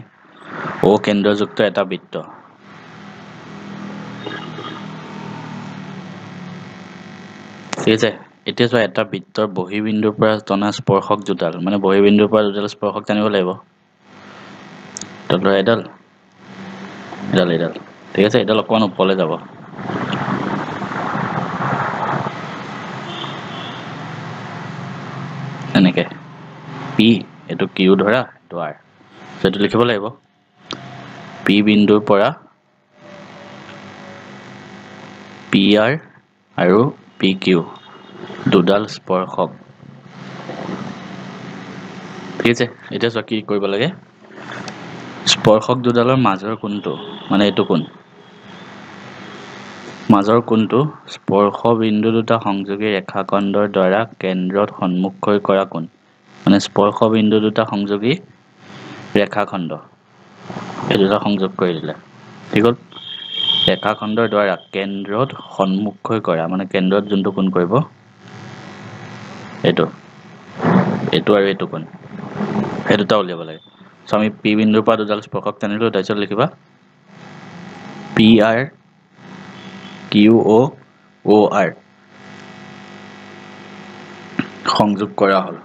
ও কেন্দ্ৰযুক্ত এটা বৃত্ত ঠিক আছে এতিয়া চোৱা এটা বৃত্তৰ বহিবিন্দুৰ পৰা টনা স্পৰ্শক দুডাল মানে বহিবিন্দুৰ পৰা দুডাল স্পৰ্শক টানিব লাগিব এডাল ঠিক আছে এডাল অকমান ওপৰলৈ যাব এনেকে পি এটো কিউ ধৰা এটো আৰ সেটো লিখিব লাগিব পি বিন্দুৰ পৰা পি আৰ আৰু পি কিউ দুডাল স্পৰ্শক ঠিক আছে এতিয়া চোৱা কি কৰিব লাগে স্পৰ্শক দুডালৰ মাজৰ কোণটো মানে এইটো কোণ মাজৰ কোণটো স্পৰ্শ বিন্দু দুটা সংযোগী ৰেখাখণ্ডৰ দ্বাৰা কেন্দ্ৰত সন্মুখকৈ কৰা কোণ মানে স্পৰ্শ বিন্দু দুটা সংযোগী ৰেখাখণ্ড এই দুটা সংযোগ কৰি দিলে ঠিক হ'ল ৰেখাখণ্ডৰ দ্বাৰা কেন্দ্ৰত সন্মুখকৈ কৰা মানে কেন্দ্ৰত যোনটো কোণ কৰিব এইটো আৰু এইটো কোণ এই দুটা উলিয়াব লাগে সো আমি পি বিন্দুৰ পৰা দুডাল স্পৰ্শক টানিলো তাৰপিছত লিখিবা P R Q O R সংযোগ কৰা হ'ল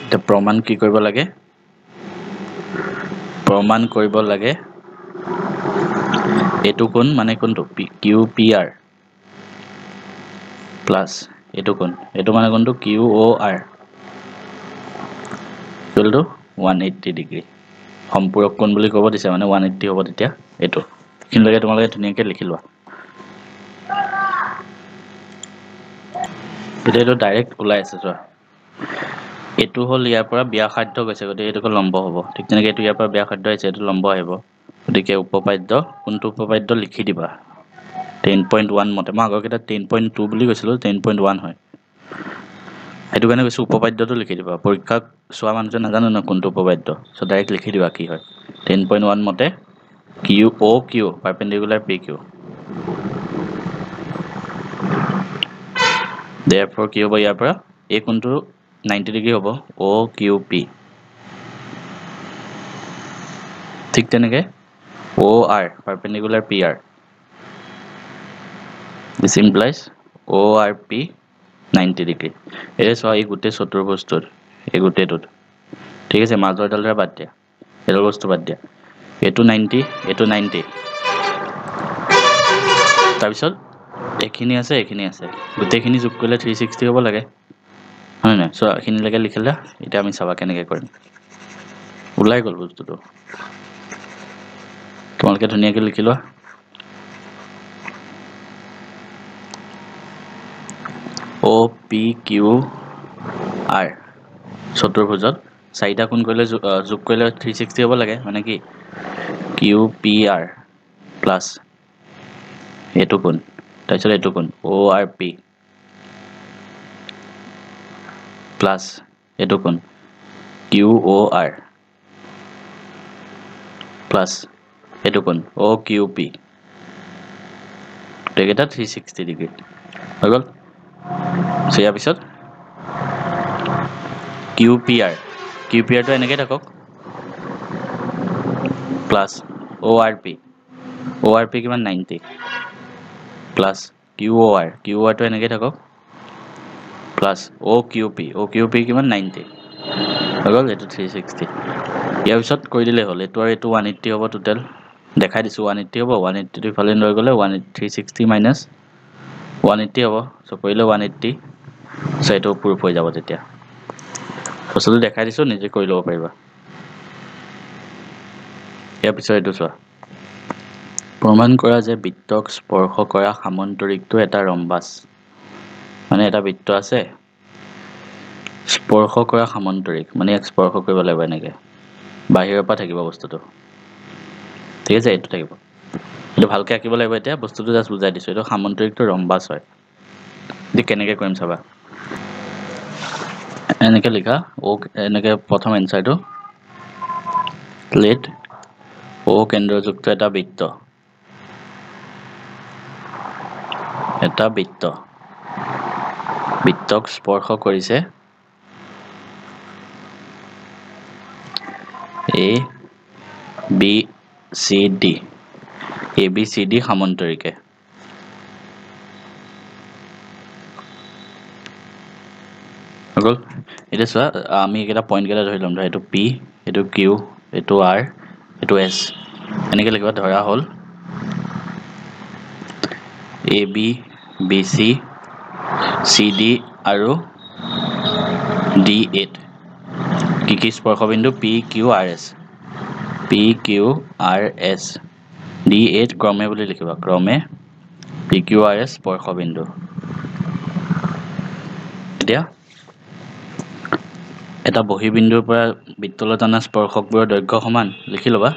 এটা প্ৰমাণ কি কৰিব লাগে প্ৰমাণ কৰিব লাগে এইটো কোণ মানে কোনটো কিউ পি আৰ প্লাস এইটো কোণ এইটো মানে কোনটো Q O R equal to 180 degree সম্পূৰক কোণ বুলি ক'ব দিছে মানে 180 হ'ব তেতিয়া এইটো এইখিনিলৈকে তোমালোকে ধুনীয়াকৈ লিখি লোৱা এতিয়া এইটো ডাইৰেক্ট ওলাই আছে চোৱা এইটো হ'ল ইয়াৰ পৰা ব্যাসাৰ্ধ গৈছে গতিকে এইটো লম্ব হ'ব ঠিক তেনেকৈ এইটো ইয়াৰ পৰা ব্যাসাৰ্ধ আহিছে এইটো লম্ব আহিব গতিকে উপপাদ্য কোনটো উপপাদ্য লিখি দিবা 10.1 মতে মই আগৰ কেইটা 10.2 বুলি কৈছিলোঁ 10.1 হয় সেইটো কাৰণে কৈছোঁ উপপাদ্যটো লিখি দিবা পৰীক্ষাক চোৱা মানুহটো নাজানো ন কোনটো উপপাদ্য সো ডাইৰেক্ট লিখি দিবা কি হয় 10.1 মতে Q O Q perpendicular P Q therefore কি হ'ব ইয়াৰ পৰা এই কোণটো 90 ডিগ্ৰী হ'ব ও কিউ পি ঠিক তেনেকৈ O R perpendicular P R this implies ORP 90 degree এই চোৱা এই গোটেই চতুৰ্ভুজটোত এই গোটেইটোত ঠিক আছে মাজৰ ডালৰে বাদ দিয়া এডাল বস্তু বাদ দিয়া এইটো 90 এইটো 90 তাৰপিছত এইখিনি আছে গোটেইখিনি যোগ কৰিলে 360 হ'ব লাগে হয় নাই চোৱা এইখিনিলৈকে লিখিলা এতিয়া আমি চাবা কেনেকৈ কৰিম ওলাই গ'ল বস্তুটো তোমালোকে ধুনীয়াকৈ লিখি লোৱা ও পি কিউ আৰ চতুৰ্ভুজত চাৰিটা কোণ কৰিলে যোগ কৰিলে 360 হ'ব লাগে মানে কি কিউ পি আৰ প্লাছ এইটো কোণ তাৰপিছত এইটো কোণ ও আৰ পি প্লাছ এইটো কোণ কিউ ও আৰ প্লাছ এইটো কোণ ও কিউ পি গোটেইকেইটা 360 ডিগ্ৰী হৈ গ'ল ইয়াৰ পিছত কিউ পি আৰটো এনেকৈ থাকক প্লাছ ও আৰ পি কিমান 90 প্লাছ কিউ আৰটো এনেকৈ থাকক প্লাছ ও কিউ পি কিমান 90 হৈ গ'ল এইটো 360 ইয়াৰ পিছত কৰি দিলেই হ'ল এইটো আৰু এইটো 180 হ'ব টোটেল দেখাই দিছোঁ 180 হ'ব 180 ইফালে লৈ গ'লে 360 মাইনাছ 180 হ'ব সো কৰিলে 180 সো এটো প্ৰুফ হৈ যাব তেতিয়া বস্তুটো দেখাই দিছো নিজে কৰি ল'ব পাৰিবা ইয়াৰ পিছত এটো চোৱা প্ৰমাণ কৰা যে বৃত্তক স্পৰ্শ কৰা সামান্তৰিকটো এটা ৰম্বাস মানে এটা বৃত্ত আছে স্পৰ্শ কৰা সামান্তৰিক মানে এক স্পৰ্শ কৰিব লাগিব এনেকে বাহিৰৰ পৰা থাকিব বস্তুটো ঠিক আছে এটো থাকিব এটো ভালকে আঁকিব লাগিব এতিয়া বস্তুটো জাস্ট বুজাই দিছো এটো সামান্তৰিকটো ৰম্বাস হয় দি কেনেকে কৰিম চাবা এনেকে লিখা ও এনেকে প্ৰথম এনসাৰটো লেট ও কেন্দ্ৰযুক্ত এটা বৃত্ত বৃত্তক স্পৰ্শ কৰিছে A B C D A B C D সামান্তৰিকে আগল এটা চোৱা আমি এটা পইণ্ট কেটা ধৰি লম এটো P এটো Q এটো R এটো S এনেকে লিখবা ধৰা হল A B B C C D আৰু D 8 কি স্পৰ্শবিন্দু P Q R S P Q R S D 8 ক্ৰমে বুলি লিখিবা ক্ৰমে P Q R S স্পৰ্শবিন্দু এতিয়া এটা বহিবিন্দুৰ পৰা বৃত্তলৈ টানা স্পৰ্শকবোৰৰ দৈৰ্ঘ্য সমান লিখি লবা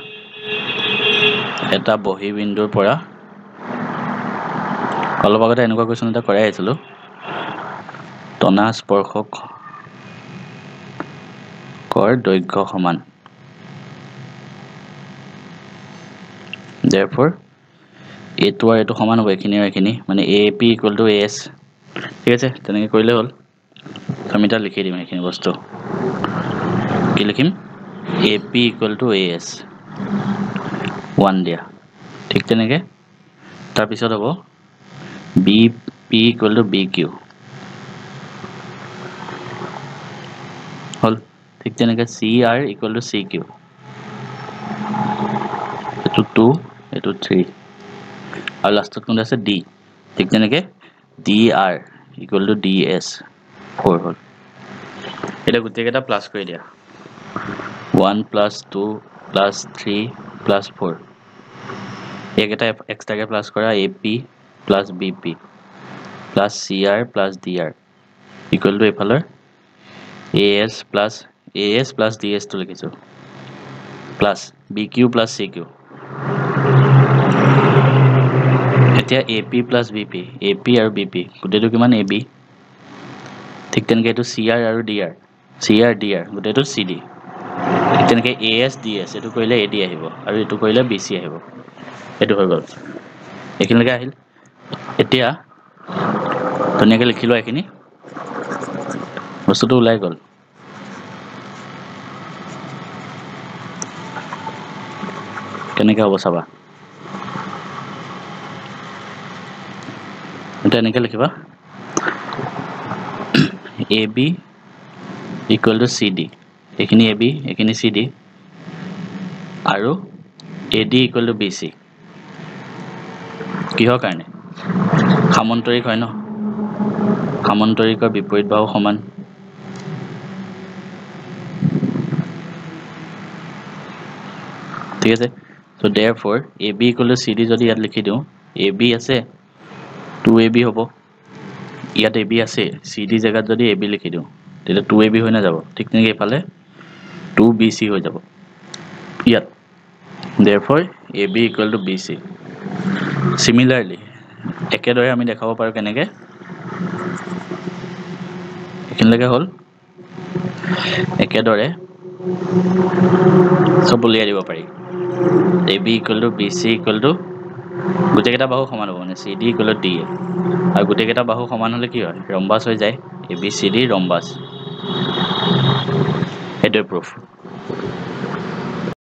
এটা বহিবিন্দুৰ পৰা অলপ আগতে এনেকুৱা কোৱেশ্চন এটা কৰাই আছিল টনা স্পৰ্শক কৰ দৈৰ্ঘ্য সমান therefore এটো আৰু এটো সমান হ'ব এখিনি আৰু এখিনি মানে AP = AS ঠিক আছে তেনেকৈ কৰিলে হ'ল আমি এটা লিখি দিম এখিনি বস্তু কি লিখিম AP = AS 1 দিয়া ঠিক তেনেকৈ তাৰ পিছত হ'ব BP = BQ হল ঠিক তেনেকৈ CR = CQ এটো 2 এটো 3 আৰু লাষ্টত কোন আছে D ঠিক তেনেকৈ DR = DS 4 হল এটা গুটেকেটা প্লাস কৰি দিয়া 1 + 2 + 3 + 4 একেটা এক্সট্ৰাকে প্লাস কৰা AP + BP + CR + DR = এফালৰ AS + DS টো লিখিছো প্লাস BQ + CQ এতিয়া AP + BP AP আৰু BP গুটেটো কিমান AB ঠিক তেনেকৈ এটো CR আৰু DR CR DR গুটেটো CD ঠিক তেনেকৈ AS DS এটো কৰিলে AD আহিব আৰু এটো কৰিলে BC আহিব এটো হৈ গল এখিনলৈকে আহিল এতিয়া ধুনীয়াকৈ লিখি লোৱা এখিনি বস্তুটো ওলাই গল কেনেকৈ হ'ব চাবা এটা এনেকৈ লিখিবা AB = CD এখিনি AB এখিনি CD আৰু AD = BC কিহৰ কাৰণে সামান্তৰিক হয় ন সামান্তৰিকৰ বিপৰীত বাহু সমান ঠিক আছে so therefore AB = CD যদি ইয়াত লিখি দিও AB আছে 2AB হ'ব ইয়াত AB আছে CD জায়গাত যদি AB লিখি দিও তেলে 2AB হৈ না যাব ঠিক তেনেকৈ এফালে 2BC হৈ যাব ইয়াত therefore AB = BC similarly একেদৰে আমি দেখাব পাৰো কেনেকৈ এখিনলৈকে হ'ল একেদৰে সব উলিয়াই দিব পাৰি AB = BC = গুটেকেটা বাহু সমান হ'ব মানে CD = DA আৰু গুটেকেটা বাহু সমান হলে কি হয় ৰম্বাস হৈ যায় ABCD ৰম্বাস এটো প্ৰুফ